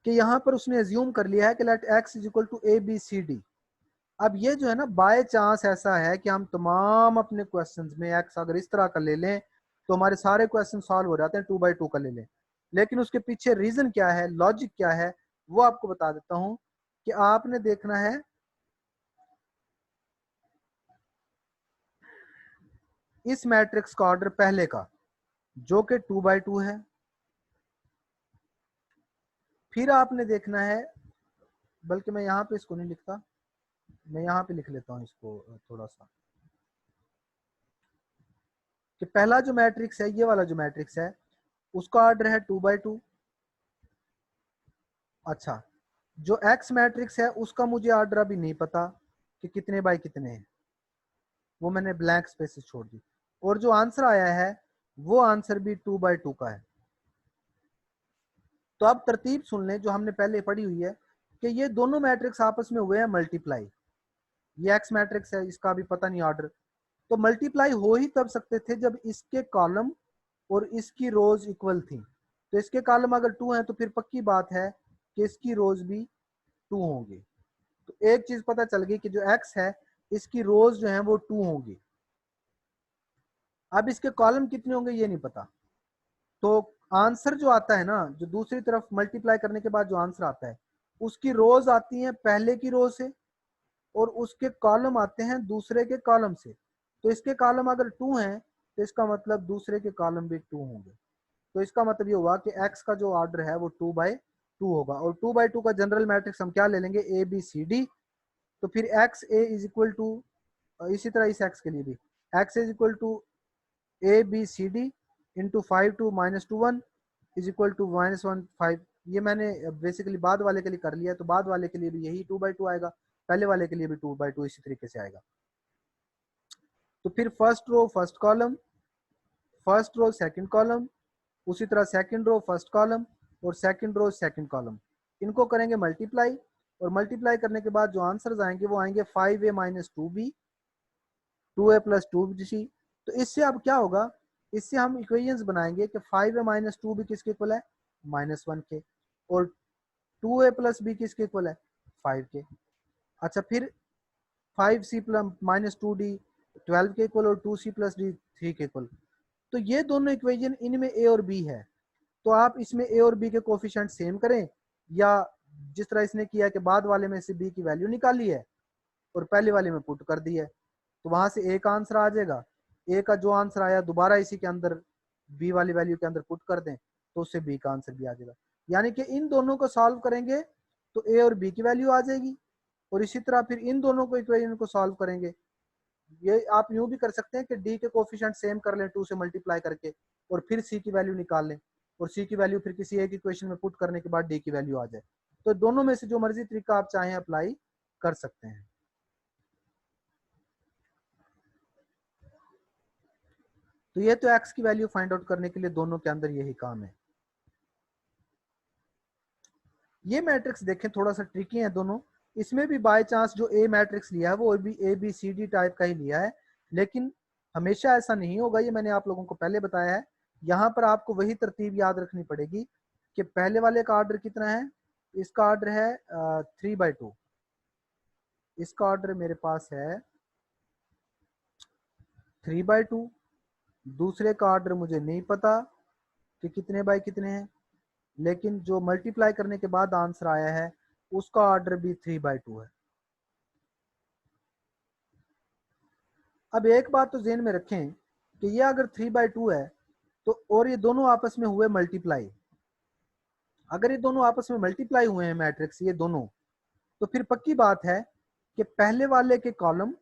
कि यहाँ पर उसने एज्यूम कर लिया है कि let x is equal to ABCD। अब ये जो है ना बाय चांस ऐसा है कि हम तमाम अपने क्वेश्चंस में x अगर इस तरह का ले लें तो हमारे सारे क्वेश्चन सॉल्व हो जाते हैं, 2x2 का ले लें। लेकिन उसके पीछे रीजन क्या है, लॉजिक क्या है, वो आपको बता देता हूं कि आपने देखना है इस मैट्रिक्स का ऑर्डर पहले का जो कि 2x2 है, फिर आपने देखना है, बल्कि मैं यहाँ पे इसको नहीं लिखता, मैं यहाँ पे लिख लेता हूँ इसको थोड़ा सा, कि पहला जो मैट्रिक्स है, ये वाला जो मैट्रिक्स है, उसका ऑर्डर है 2/2। अच्छा, जो एक्स मैट्रिक्स है उसका मुझे ऑर्डर अभी नहीं पता कि कितने बाय कितने हैं, वो मैंने ब्लैंक स्पेसेस छोड़ दी। और जो आंसर आया है वो आंसर भी 2/2 का है। तो अब तरतीब सुन लें जो हमने पहले पढ़ी हुई है, कि ये दोनों मैट्रिक्स आपस में हुए हैं मल्टीप्लाई। ये एक्स मैट्रिक्स है, इसका भी पता नहीं ऑर्डर, तो मल्टीप्लाई हो ही तब सकते थे जब इसके कॉलम और इसकी रोज इक्वल थी। तो इसके कॉलम अगर 2 हैं तो फिर पक्की बात है कि इसकी रोज भी 2 होंगी। तो एक चीज पता चल गई कि जो एक्स है इसकी रोज जो है वो 2 होंगी। अब इसके कॉलम कितने होंगे ये नहीं पता। तो आंसर जो आता है ना, जो दूसरी तरफ मल्टीप्लाई करने के बाद जो आंसर आता है, उसकी रोज आती हैं पहले की रो से और उसके कॉलम आते हैं दूसरे के कॉलम से। तो इसके कॉलम अगर 2 हैं तो इसका मतलब दूसरे के कॉलम भी 2 होंगे। तो इसका मतलब ये हुआ कि x का जो ऑर्डर है वो 2/2 होगा। और 2/2 का जनरल मैट्रिक्स हम क्या ले लेंगे, ए बी सी डी। तो फिर X A is equal to, इसी तरह इस x के लिए भी x is equal to A B C D into 5 2 - 2 1 is equal to -1 5। ये मैंने बेसिकली बाद वाले के लिए कर लिया, तो बाद वाले के लिए भी यही 2/2 आएगा, पहले वाले के लिए भी 2/2 इसी तरीके से आएगा। तो फिर first row first column, first row second column, उसी तरह सेकंड रो फर्स्ट कॉलम और सेकंड रो सेकंड कॉलम, इनको करेंगे मल्टीप्लाई। और मल्टीप्लाई करने के बाद जो आंसर्स आएंगे वो आएंगे 5a - 2b 2a + 2c। तो इससे अब क्या होगा, इससे हम इक्वेशंस बनाएंगे कि 5a - 2b किसके इक्वल है, -1 के, और 2a + b किसके इक्वल है, 5 के। अच्छा, फिर 5c - 2d 12 के इक्वल और 2c + d 3 के इक्वल। तो ये दोनों इक्वेशन, इनमें ए और बी है, तो आप इसमें ए और बी के कोफिशिएंट सेम करें, या जिस तरह इसने किया कि बाद वाले में से बी की वैल्यू निकाली है और पहले वाले में पुट कर दी है, तो वहां से ए का आंसर आ जाएगा। ए का जो आंसर आया दोबारा इसी के अंदर बी वाली वैल्यू के अंदर पुट कर दें तो उससे बी का आंसर भी आ जाएगा। यानी कि इन दोनों को सॉल्व करेंगे तो ए और बी की वैल्यू आ जाएगी, और इसी तरह फिर इन दोनों को इक्वेशन को सॉल्व करेंगे। ये आप यूं भी कर सकते हैं कि डी के कोफिशिएंट सेम कर लें 2 से मल्टीप्लाई करके, और फिर सी की वैल्यू निकाल लें, और सी की वैल्यू फिर किसी एक इक्वेशन में पुट करने के बाद डी की वैल्यू आ जाए। तो दोनों में से जो मर्जी तरीका आप चाहें अप्लाई कर सकते हैं। तो ये तो एक्स की वैल्यू फाइंड आउट करने के लिए दोनों के अंदर यही काम है। ये मैट्रिक्स देखें थोड़ा सा ट्रिकी है दोनों, इसमें भी बाय चांस जो ए मैट्रिक्स लिया है वो भी A B C D type का ही लिया है, लेकिन हमेशा ऐसा नहीं होगा, ये मैंने आप लोगों को पहले बताया है। यहाँ पर आपको वही तरतीब याद रखनी पड़ेगी कि पहले वाले का ऑर्डर कितना है, इसका ऑर्डर है 3/2, इसका ऑर्डर मेरे पास है 3/2। दूसरे का ऑर्डर मुझे नहीं पता कि कितने बाय कितने हैं, लेकिन जो मल्टीप्लाई करने के बाद आंसर आया है उसका ऑर्डर भी 3/2 है। अब एक बात तो ज़हन में रखें कि ये अगर 3/2 है तो, और ये दोनों आपस में हुए मल्टीप्लाई, अगर ये दोनों आपस में मल्टीप्लाई हुए हैं मैट्रिक्स ये दोनों, तो फिर पक्की बात है कि पहले वाले के कॉलम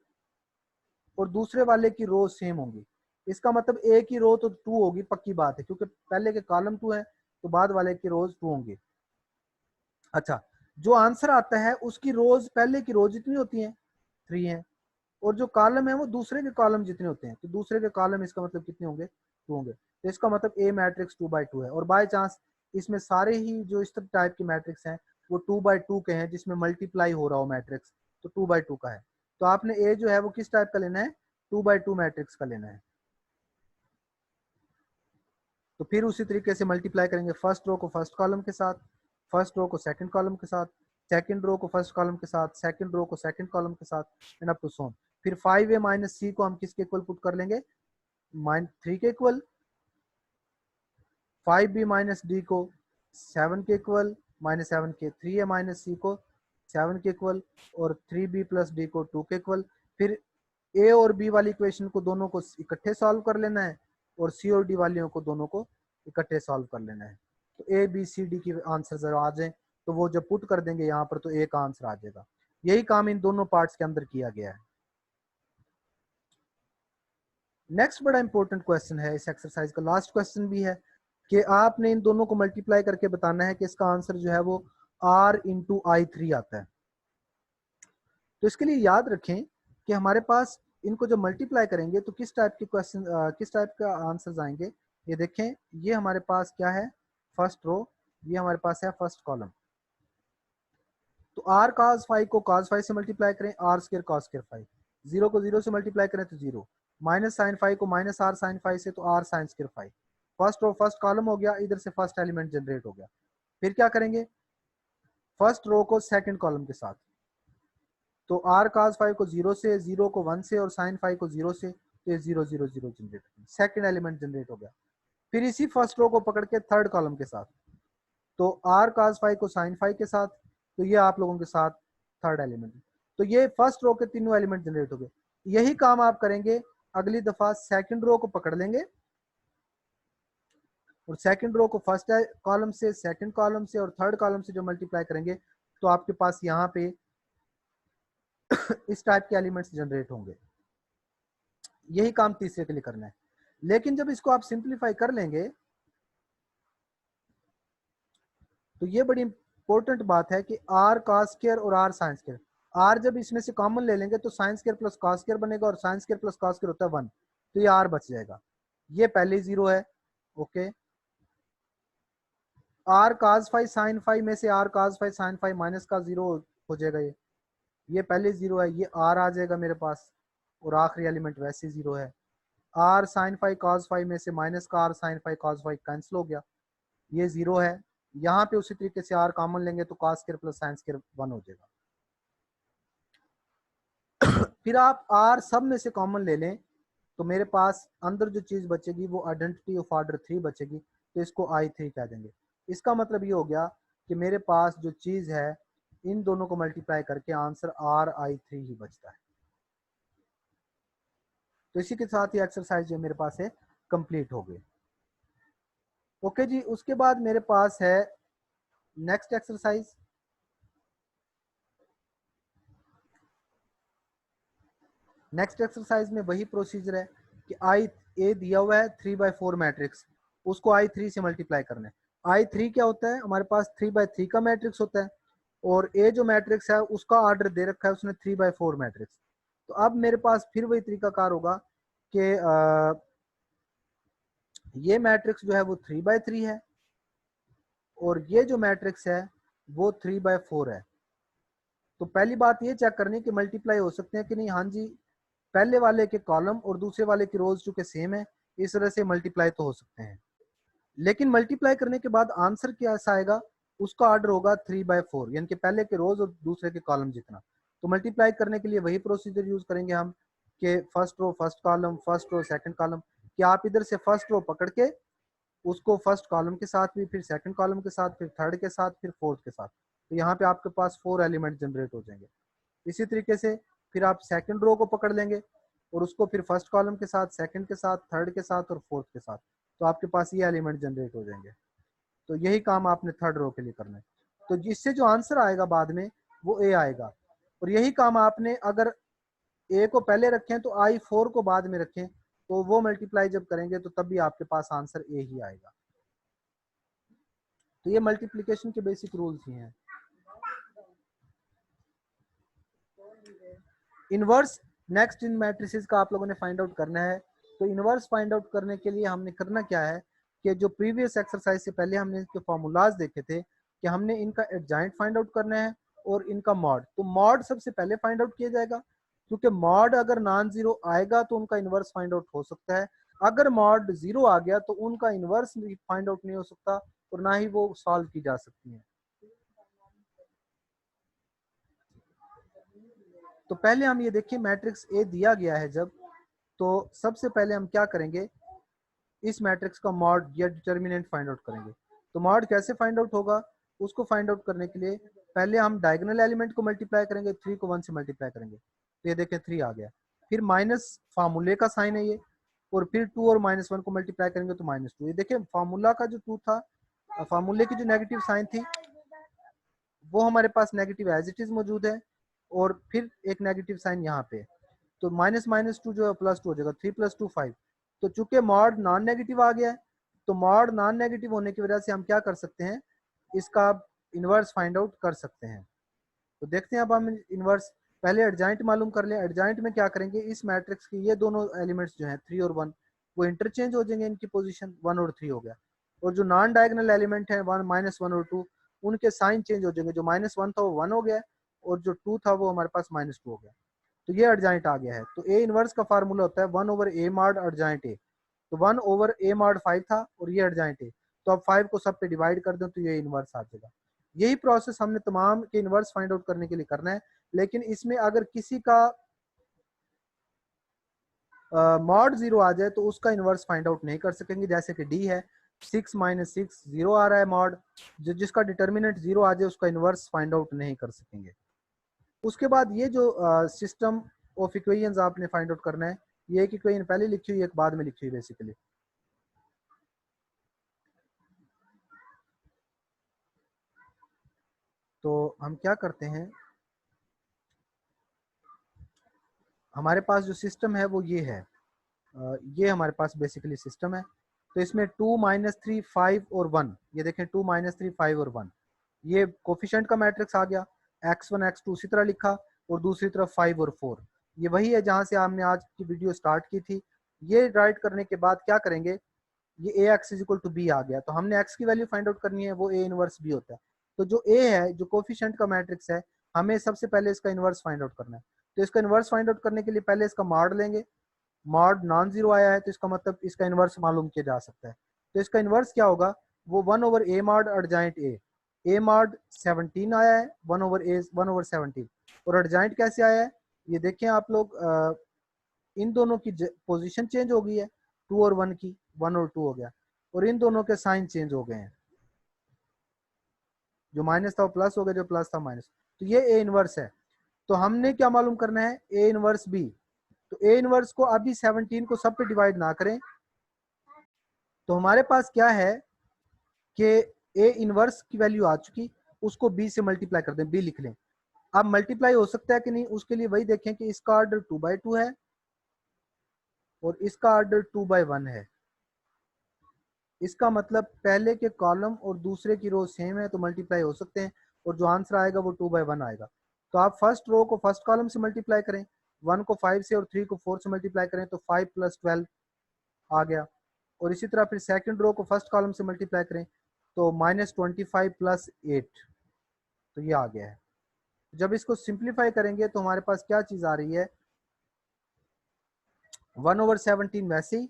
और दूसरे वाले की रो सेम होंगी। इसका मतलब ए की रो तो 2 होगी, पक्की बात है, क्योंकि पहले के कॉलम 2 है तो बाद वाले की रोज 2 होंगी। अच्छा, जो आंसर आता है उसकी रोज पहले की रोज जितनी होती हैं 3 हैं, और जो कॉलम है वो दूसरे के कॉलम जितने होते हैं, तो दूसरे के कॉलम इसका मतलब कितने होंगे, 2 होंगे। तो इसका मतलब ए मैट्रिक्स 2/2 है। और बाय चांस इसमें सारे ही जो इस टाइप के मैट्रिक्स हैं वो 2/2 के हैं, जिसमें मल्टीप्लाई हो रहा हो मैट्रिक्स, तो 2/2 का है। तो आपने ए जो है वो किस टाइप का लेना है, 2/2 मैट्रिक्स का लेना है। तो फिर उसी तरीके से मल्टीप्लाई करेंगे फर्स्ट रो को फर्स्ट कॉलम के साथ, फर्स्ट रो को सेकंड कॉलम के साथ, सेकंड रो को फर्स्ट कॉलम के साथ, सेकंड रो को सेकंड कॉलम के साथ, and up to so on. फिर 5a - c को हम किसके इक्वल पुट कर लेंगे, -3 के इक्वल, 5b - d को 7 के इक्वल, -7 के, 3a - c को 7 के इक्वल, और 3b + d को 2 के इक्वल। फिर ए और बी वाली इक्वेशन को दोनों को इकट्ठे सॉल्व कर लेना है, और सी और डी वालियों को दोनों को इकट्ठे सॉल्व कर लेना है। तो ए बी सी डी की आंसर जरा आ जाए, तो वो जब पुट कर देंगे यहाँ पर तो ए का आंसर आ जाएगा। यही काम इन दोनों पार्ट्स के अंदर किया गया है। नेक्स्ट बड़ा इंपॉर्टेंट क्वेश्चन है इस एक्सरसाइज का, लास्ट क्वेश्चन भी है, कि आपने इन दोनों को मल्टीप्लाई करके बताना है कि इसका आंसर जो है वो r इंटू आई थ्री आता है। तो इसके लिए याद रखें कि हमारे पास इनको जब मल्टीप्लाई करेंगे तो किस टाइप के क्वेश्चन किस टाइप का आंसर्स आएंगे। ये देखें, ये हमारे पास क्या है, फर्स्ट रो, ये हमारे पास है फर्स्ट कॉलम। तो r cos फाइव को cos फाइव से मल्टीप्लाई करें, r square cos square five, zero को जीरो से मल्टीप्लाई करें तो जीरो, माइनस साइन फाइव को माइनस r साइन फाइव से तो r sine square five. First row first column हो गया, इधर से फर्स्ट एलिमेंट जनरेट हो गया। फिर क्या करेंगे, फर्स्ट रो को सेकंड कॉलम के साथ, तो r cos फाइव को जीरो से, जीरो को वन से और साइन फाइव को जीरो से, तो ये जीरो जीरो जीरो जनरेट हो गया, सेकंड एलिमेंट जनरेट हो गया। फिर इसी फर्स्ट रो को पकड़ के थर्ड कॉलम के साथ, तो r cos फाइव को साइन फाइव के साथ, तो ये आप लोगों के साथ थर्ड एलिमेंट। तो ये फर्स्ट रो के तीनों एलिमेंट जनरेट हो गए। यही काम आप करेंगे अगली दफा, सेकंड रो को पकड़ लेंगे और सेकंड रो को फर्स्ट कॉलम से, सेकंड कॉलम से और थर्ड कॉलम से जो मल्टीप्लाई करेंगे तो आपके पास यहाँ पे इस टाइप के एलिमेंट्स जनरेट होंगे। यही काम तीसरे के लिए करना है। लेकिन जब इसको आप सिंप्लीफाई कर लेंगे तो ये बड़ी इंपॉर्टेंट बात है कि r cos स्क्वायर और r साइन स्क्वायर, r जब इसमें से कॉमन ले लेंगे तो sine square plus cos square बनेगा और sine square plus cos square होता है 1, तो ये r बच जाएगा, ये पहले जीरो है। Okay, r cos five sine five में से r cos five sine five minus का जीरो हो जाएगा, ये पहले जीरो है, ये r आ जाएगा मेरे पास और आखिरी एलिमेंट वैसे जीरो है। r sine five cos five में से माइनस का r sine five cos five cancel हो गया, ये जीरो है। यहाँ पे उसी तरीके से r कॉमन लेंगे तो cos square plus sine square 1 हो जाएगा। फिर आप r सब में से कॉमन ले लें तो मेरे पास अंदर जो चीज बचेगी वो आइडेंटिटी ऑफ ऑर्डर 3 बचेगी, तो इसको i3 कह देंगे। इसका मतलब ये हो गया कि मेरे पास जो चीज है इन दोनों को मल्टीप्लाई करके आंसर ri3 ही बचता है। तो इसी के साथ ये एक्सरसाइज जो मेरे पास है कंप्लीट हो गई। ओके जी, उसके बाद मेरे पास है नेक्स्ट एक्सरसाइज। नेक्स्ट एक्सरसाइज में वही प्रोसीजर है कि आई ए दिया हुआ है 3/4 मैट्रिक्स, उसको i3 से मल्टीप्लाई करना है। i3 क्या होता है, हमारे पास 3/3 का मैट्रिक्स होता है और ए जो मैट्रिक्स है उसका ऑर्डर दे रखा है उसने 3/4 मैट्रिक्स। तो अब मेरे पास फिर वही तरीकाकार होगा कि ये मैट्रिक्स जो है वो 3/3 है और ये जो मैट्रिक्स है वो 3/4 है। तो पहली बात ये चेक करनी कि मल्टीप्लाई हो सकते हैं कि नहीं। हाँ जी, पहले वाले के कॉलम और दूसरे वाले की रोज चूंकि सेम है इस तरह से मल्टीप्लाई तो हो सकते हैं, लेकिन मल्टीप्लाई करने के बाद आंसर क्या आएगा, उसका ऑर्डर होगा 3/4, यानी कि पहले के रोज और दूसरे के कॉलम जितना। तो मल्टीप्लाई करने के लिए वही प्रोसीजर यूज करेंगे हम कि first row first column, first row second column, कि आप इधर से फर्स्ट रो पकड़ के उसको फर्स्ट कॉलम के साथ भी, फिर सेकंड कॉलम के साथ, फिर थर्ड के साथ, फिर फोर्थ के साथ, तो यहाँ पे आपके पास 4 एलिमेंट जनरेट हो जाएंगे। इसी तरीके से फिर आप सेकंड रो को पकड़ लेंगे और उसको फिर फर्स्ट कॉलम के साथ, सेकंड के साथ, थर्ड के साथ और फोर्थ के साथ, तो आपके पास ये एलिमेंट जनरेट हो जाएंगे। तो यही काम आपने थर्ड रो के लिए करना है। तो जिससे जो आंसर आएगा बाद में वो ए आएगा, और यही काम आपने अगर ए को पहले रखें तो i4 को बाद में रखें, तो वो मल्टीप्लाई जब करेंगे तो तब भी आपके पास आंसर ए ही आएगा। तो ये मल्टीप्लिकेशन के बेसिक रूल्स ही हैं। इनवर्स नेक्स्ट इन मैट्रिसेस का आप लोगों ने फाइंड आउट करना है। तो इनवर्स फाइंड आउट करने के लिए हमने करना क्या है कि जो प्रीवियस एक्सरसाइज से पहले हमने इसके फॉर्मूलाज देखे थे कि हमने इनका एडजॉइंट फाइंड आउट करना है और इनका मॉड। तो मॉड सबसे पहले फाइंड आउट किया जाएगा, क्योंकि मॉड अगर नॉन जीरो आएगा तो उनका इनवर्स फाइंड आउट हो सकता है, अगर मॉड जीरो आ गया तो उनका इनवर्स फाइंड आउट नहीं हो सकता और ना ही वो सॉल्व की जा सकती है। तो पहले हम ये देखिए, मैट्रिक्स ए दिया गया है जब, तो सबसे पहले हम क्या करेंगे, इस मैट्रिक्स का मॉड या डिटर्मिनेंट फाइंड आउट करेंगे। तो मॉड कैसे फाइंड आउट होगा, उसको फाइंड आउट करने के लिए पहले हम डायगोनल एलिमेंट को मल्टीप्लाई करेंगे, 3 को 1 से मल्टीप्लाई करेंगे, तो ये देखें 3 आ गया। फिर माइनस फार्मूले का साइन है ये, और फिर 2 और -1 को मल्टीप्लाई करेंगे तो -2। ये देखें फार्मूला का जो 2 था, फार्मूले की जो नेगेटिव साइन थी वो हमारे पास नेगेटिव एज इट इज मौजूद है, और फिर एक नेगेटिव साइन यहाँ पे, तो माइनस माइनस टू जो है प्लस टू हो जाएगा, 3 + 2 5। तो चूंकि मॉड नॉन नेगेटिव आ गया है, तो मॉड नॉन नेगेटिव होने की वजह से हम क्या कर सकते हैं, इसका इनवर्स फाइंड आउट कर सकते हैं। तो देखते हैं अब हम इनवर्स, पहले एडजॉइंट मालूम कर लें। एडजॉइंट में क्या करेंगे, इस मैट्रिक्स के ये दोनों एलिमेंट्स जो हैं 3 और 1 वो इंटरचेंज हो जाएंगे, इनकी पोजीशन 1 और 3 हो गया, और जो नॉन डायगोनल एलिमेंट है 1 -1 और 2 उनके साइन चेंज हो जाएंगे, जो -1 था वो 1 हो गया, और जो 2 था वो हमारे पास -2 हो गया। तो ये एडजॉइंट आ गया है। तो ए इनवर्स का फार्मूला होता है 1/a mod एडजॉइंट ए। तो 1/a mod 5 था, और ये एडजॉइंट ए, तो अब 5 को सब पे डिवाइड कर दें तो ये इनवर्स आ जाएगा। यही प्रोसेस हमने तमाम के इनवर्स फाइंड आउट करने के लिए करना है। लेकिन इसमें अगर किसी का मॉड 0 आ जाए तो उसका इनवर्स फाइंड आउट नहीं कर सकेंगे, जैसे कि डी है 6 - 6 0 आ रहा है मॉड, जिसका डिटर्मिनेंट 0 आ जाए उसका इनवर्स फाइंड आउट नहीं कर सकेंगे। उसके बाद ये जो सिस्टम ऑफ इक्वेशंस आपने फाइंड आउट करना है, ये एक इक्वेशन पहले लिखी हुई है, एक बाद में लिखी हुई बेसिकली। तो हम क्या करते हैं, हमारे पास जो सिस्टम है वो ये है, ये हमारे पास बेसिकली सिस्टम है। तो इसमें 2 - 3 5 और 1, ये देखें 2 - 3 5 और 1, ये कोफिशिएंट का मैट्रिक्स आ गया। x1 x2 उसी तरह लिखा, और दूसरी तरफ 5 और 4, ये वही है जहां से हमने आज की वीडियो स्टार्ट की थी। ये राइट करने के बाद क्या करेंगे, ये ax = b आ गया, तो हमने x की वैल्यू फाइंड आउट करनी है, वो a इनवर्स b होता है। तो जो a है, जो कोफिशिएंट का मैट्रिक्स है, हमें सबसे पहले इसका इनवर्स फाइंड आउट करना है। तो इसका इनवर्स फाइंड आउट करने के लिए पहले इसका मॉड लेंगे। मॉड नॉन जीरो आया है तो इसका मतलब इसका इनवर्स मालूम किया जा सकता है। तो इसका इनवर्स क्या होगा, वो 1/a mod adjoint a mod 17 आया है, 1/17। और एडजॉइंट कैसे आया है, ये देखें आप लोग, इन दोनों की पोजीशन चेंज हो गई है, 2 और 1 की, 1 और 2 हो गया, और इन दोनों के साइन चेंज हो गए हैं, जो माइनस था वो प्लस हो गया, जो प्लस था माइनस। तो ये ए इनवर्स है। तो हमने क्या मालूम करना है, ए इनवर्स बी। तो ए इनवर्स को अभी 17 को सब पे डिवाइड ना करें, तो हमारे पास क्या है कि ए इनवर्स की वैल्यू आ चुकी, उसको बी से मल्टीप्लाई कर दें, बी लिख लें। अब मल्टीप्लाई हो सकता है कि नहीं, उसके लिए वही देखें कि इसका ऑर्डर 2/2 है और इसका ऑर्डर 2/1 है। इसका मतलब पहले के कॉलम और दूसरे की रो सेम है तो मल्टीप्लाई हो सकते हैं, और जो आंसर आएगा वो 2/1 आएगा। तो आप फर्स्ट रो को फर्स्ट कॉलम से मल्टीप्लाई करें, 1 को 5 से और 3 को 4 से मल्टीप्लाई करें, तो 5 + 12 आ गया। और इसी तरह फिर सेकंड रो को फर्स्ट कॉलम से मल्टीप्लाई करें, तो -25 + 8, तो ये आ गया है। जब इसको सिंप्लीफाई करेंगे तो हमारे पास क्या चीज़ आ रही है, 1/17 वैसे ही,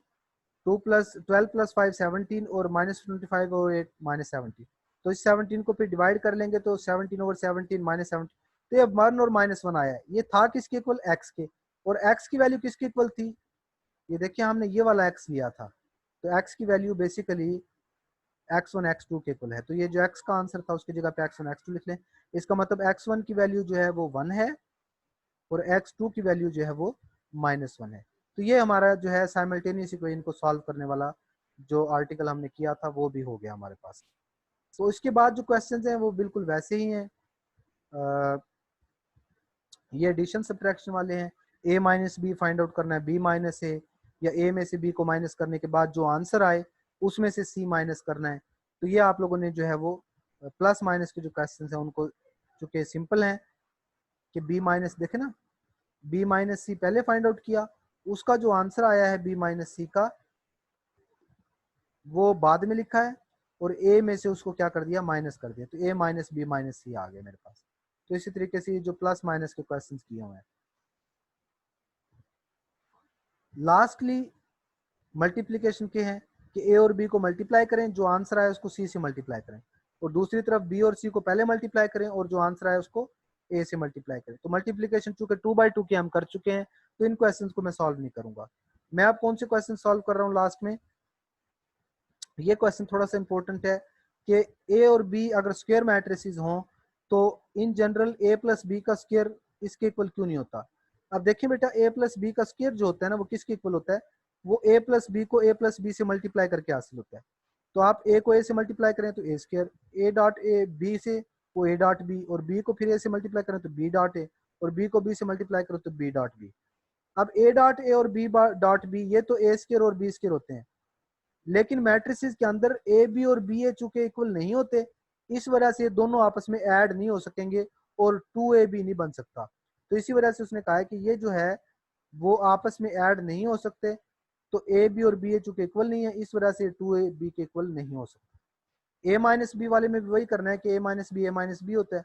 2 + 12 + 5 17, और -25 और 8 -17। तो इस 17 को फिर डिवाइड कर लेंगे, तो 17/17 -17, तो ये 1 और -1 आया है। ये था किसके इक्वल, x के, और x की वैल्यू किसके इक्वल थी, ये देखिए हमने ये वाला x लिया था, तो x की वैल्यू बेसिकली x1 x2 के इक्वल है। तो ये जो x का आंसर था उसकी जगह पे x1 x2 लिख लें। इसका मतलब x1 की वैल्यू जो है वो 1 है, और x2 की वैल्यू जो है वो -1 है। तो ये हमारा जो है साइमल्टेनियस इक्वेशन को सॉल्व करने वाला जो आर्टिकल हमने किया था वो भी हो गया हमारे पास। तो इसके बाद जो क्वेश्चंस हैं वो बिल्कुल वैसे ही हैं, ये एडिशन सब्ट्रैक्शन वाले हैं। a - b फाइंड आउट करना है, b - a, या a में से b को माइनस करने के बाद जो आंसर आए उसमें से c माइनस करना है। तो ये आप लोगों ने जो है वो प्लस माइनस के जो क्वेश्चन हैं उनको, चूंकि सिंपल हैं कि b- देखे ना, b - c पहले फाइंड आउट किया, उसका जो आंसर आया है b - c का वो बाद में लिखा है, और a में से उसको क्या कर दिया, माइनस कर दिया, तो a - b - c आ गया मेरे पास। तो इसी तरीके से जो प्लस माइनस के क्वेश्चंस किए हुए हैं। लास्टली मल्टीप्लिकेशन के हैं कि ए और बी को मल्टीप्लाई करें, जो आंसर आए उसको सी से मल्टीप्लाई करें, और दूसरी तरफ बी और सी को पहले मल्टीप्लाई करें और जो आंसर आए उसको ए से मल्टीप्लाई करें। तो मल्टीप्लिकेशन चूंकि 2/2 के हम कर चुके हैं तो इन क्वेश्चंस को मैं सॉल्व नहीं करूंगा। मैं अब कौन से क्वेश्चन सॉल्व कर रहा हूँ लास्ट में, ये क्वेश्चन थोड़ा सा इंपॉर्टेंट है कि ए और बी अगर स्क्वायर मैट्रिसेस हों तो इन जनरल a + b का स्क्वायर इसके इक्वल क्यों नहीं होता। अब देखिए बेटा, a + b का स्क्वायर जो होता है ना वो किसके इक्वल होता है, वो a + b को a + b से मल्टीप्लाई करके हासिल होता है। तो आप a को a से मल्टीप्लाई करें तो a square, a dot a b से वो ए डॉट बी, और बी को फिर ए से मल्टीप्लाई करें तो बी डॉट ए, और बी को बी से मल्टीप्लाई करो तो बी डॉट बी। अब ए डॉट ए और बी डॉट बी ये तो ए स्क्वायर और बी स्क्वायर होते हैं, लेकिन मैट्रिसेस के अंदर ए बी और बी ए चूंकि इक्वल नहीं होते, इस वजह से दोनों आपस में ऐड नहीं हो सकेंगे और टू ए बी नहीं बन सकता। तो इसी वजह से उसने कहा है कि ये जो है वो आपस में ऐड नहीं हो सकते, तो ए बी और बी ए चूंकि इक्वल नहीं है, इस वजह से टू ए बी के इक्वल नहीं हो सकते। ए माइनस बी वाले में भी वही करना है कि ए माइनस बी होता है,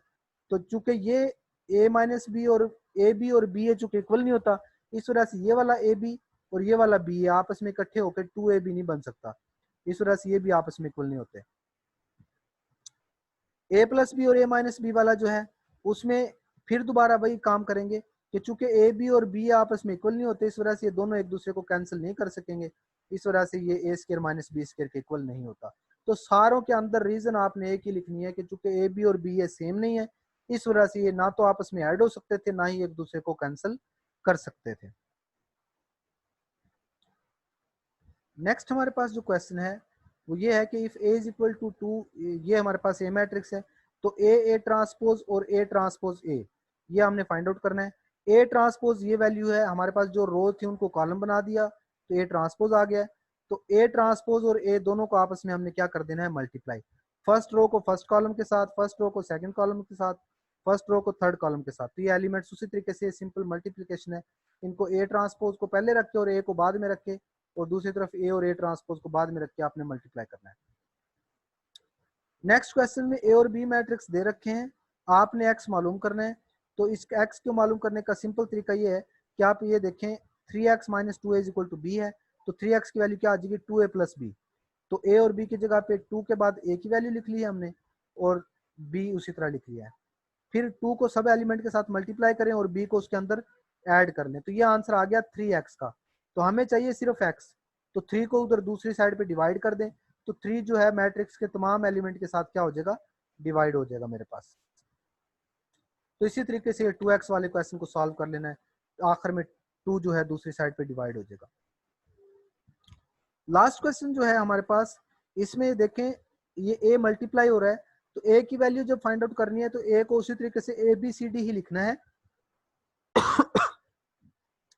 तो चूंकि ये ए माइनस बी और ए बी और बी ए चूंकि इक्वल नहीं होता, इस वजह से ये वाला ए बी और ये वाला बी ए आपस में इकट्ठे होकर टू ए बी नहीं बन सकता, इस वजह से ये भी आपस में इक्वल नहीं होते। ए प्लस बी और ए माइनस बी वाला जो है उसमें फिर दोबारा वही काम करेंगे कि चूंकि ए बी और बी आपस में इक्वल नहीं होते, इस वजह से ये दोनों एक दूसरे को कैंसिल नहीं कर सकेंगे, इस वजह से ये ए स्क्वायर माइनस बी स्क्वायर के इक्वल नहीं होता। तो सारों के अंदर रीजन आपने एक ही लिखनी है कि चूंकि ए बी और बी ए सेम नहीं है, इस वजह से ये ना तो आपस में ऐड हो सकते थे, ना ही एक दूसरे को कैंसिल कर सकते थे। नेक्स्ट हमारे पास जो क्वेश्चन है वो ये है कि if A is equal to 2, ये हमारे पास ए मैट्रिक्स है, तो ए ट्रांसपोज और ए ट्रांसपोज ए ये हमने फाइंड आउट करना है। ए ट्रांसपोज ये वैल्यू है, हमारे पास जो रो थी उनको कॉलम बना दिया तो ए ट्रांसपोज आ गया है। तो ए ट्रांसपोज और ए दोनों को आपस में हमने क्या कर देना है, मल्टीप्लाई। फर्स्ट रो को फर्स्ट कॉलम के साथ, फर्स्ट रो को सेकंड कॉलम के साथ, फर्स्ट रो को थर्ड कॉलम के साथ। तो ये एलिमेंट्स उसी तरीके से सिंपल मल्टीप्लिकेशन है, इनको ए ट्रांसपोज को पहले रखे और ए को बाद में रखे, और दूसरी तरफ ए और ए ट्रांसपोज को बाद में रख के आपने मल्टीप्लाई करना है। नेक्स्ट क्वेश्चन में ए और बी मैट्रिक्स दे रखे हैं, आपने एक्स मालूम करना है। तो इस एक्स को मालूम करने का सिंपल तरीका ये है कि आप ये देखें 3x minus two A equal to B है, तो 3x की वैल्यू क्या आ जाएगी, 2a प्लस बी। तो ए और बी की जगह पे 2 के बाद ए की वैल्यू लिख ली है हमने, और बी उसी तरह लिख लिया है। फिर 2 को सब एलिमेंट के साथ मल्टीप्लाई करें और बी को उसके अंदर ऐड कर लें, तो ये आंसर आ गया 3x का। तो हमें चाहिए सिर्फ x, तो 3 को उधर दूसरी साइड पे डिवाइड कर दें, तो 3 जो है मैट्रिक्स के तमाम एलिमेंट के साथ क्या हो जाएगा, डिवाइड हो जाएगा मेरे पास। तो इसी तरीके से 2x वाले क्वेश्चन को सॉल्व कर लेना है, आखिर में 2 जो है दूसरी साइड पे डिवाइड हो जाएगा। लास्ट क्वेश्चन जो है हमारे पास, इसमें देखें ये a मल्टीप्लाई हो रहा है, तो a की वैल्यू जब फाइंड आउट करनी है तो a को उसी तरीके से ABCD ही लिखना है।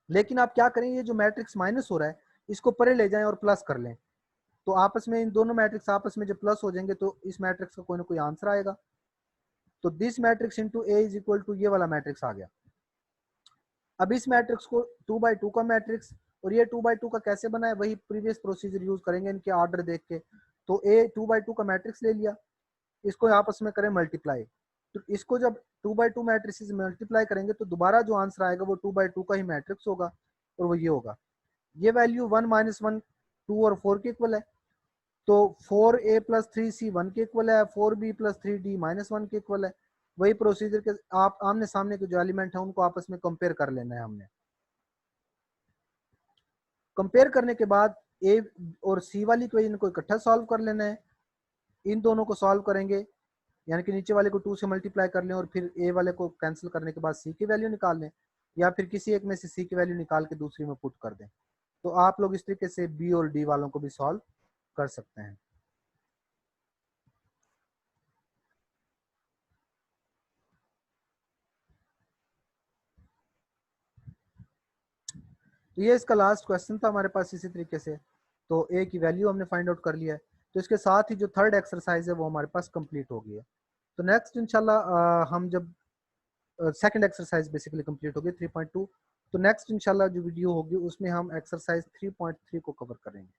लेकिन आप क्या करें, ये जो मैट्रिक्स माइनस हो रहा है इसको परे ले जाएं और प्लस कर लें, तो आपस में इन दोनों मैट्रिक्स आपस में जब प्लस हो जाएंगे तो इस मैट्रिक्स का कोई ना कोई आंसर आएगा। तो this matrix into A is equal to ये वाला मैट्रिक्स आ गया। अब इस मैट्रिक्स को 2x2 का मैट्रिक्स, और ये 2x2 का कैसे बना है, वही प्रीवियस प्रोसीजर यूज करेंगे इनके ऑर्डर देख के। तो ए 2x2 का मैट्रिक्स ले लिया, इसको आपस में करें मल्टीप्लाई, तो इसको जब 2x2 मैट्रिक्स मल्टीप्लाई करेंगे तो दोबारा जो आंसर आएगा वो 2x2 का ही मैट्रिक्स होगा, और वो ये होगा। ये वैल्यू 1 माइनस 1 2 और 4 के इक्वल है, तो 4a प्लस 3c 1 के इक्वल है, 4b प्लस 3d माइनस 1 के इक्वल है। वही प्रोसीजर के आप आमने सामने के जो एलिमेंट है उनको आपस में कंपेयर कर लेना है हमने। कंपेयर करने के बाद a और c वाली इक्वेशन को इकट्ठा सॉल्व कर लेना है। इन दोनों को सॉल्व करेंगे, यानी कि नीचे वाले को 2 से मल्टीप्लाई कर लें और फिर a वाले को कैंसिल करने के बाद c की वैल्यू निकाल लें, या फिर किसी एक में से c की वैल्यू निकाल के दूसरी में पुट कर दें। तो आप लोग इस तरीके से b और d वालों को भी सॉल्व कर सकते हैं। तो ये इसका लास्ट क्वेश्चन था हमारे पास इसी तरीके से। तो ए की वैल्यू हमने फाइंड आउट कर लिया है, तो इसके साथ ही जो थर्ड एक्सरसाइज है वो हमारे पास कंप्लीट हो गई है। तो नेक्स्ट इंशाल्लाह हम जब सेकंड एक्सरसाइज बेसिकली कंप्लीट होगी 3.2, तो नेक्स्ट इंशाल्लाह जो वीडियो होगी उसमें हम एक्सरसाइज 3.3 को कवर करेंगे।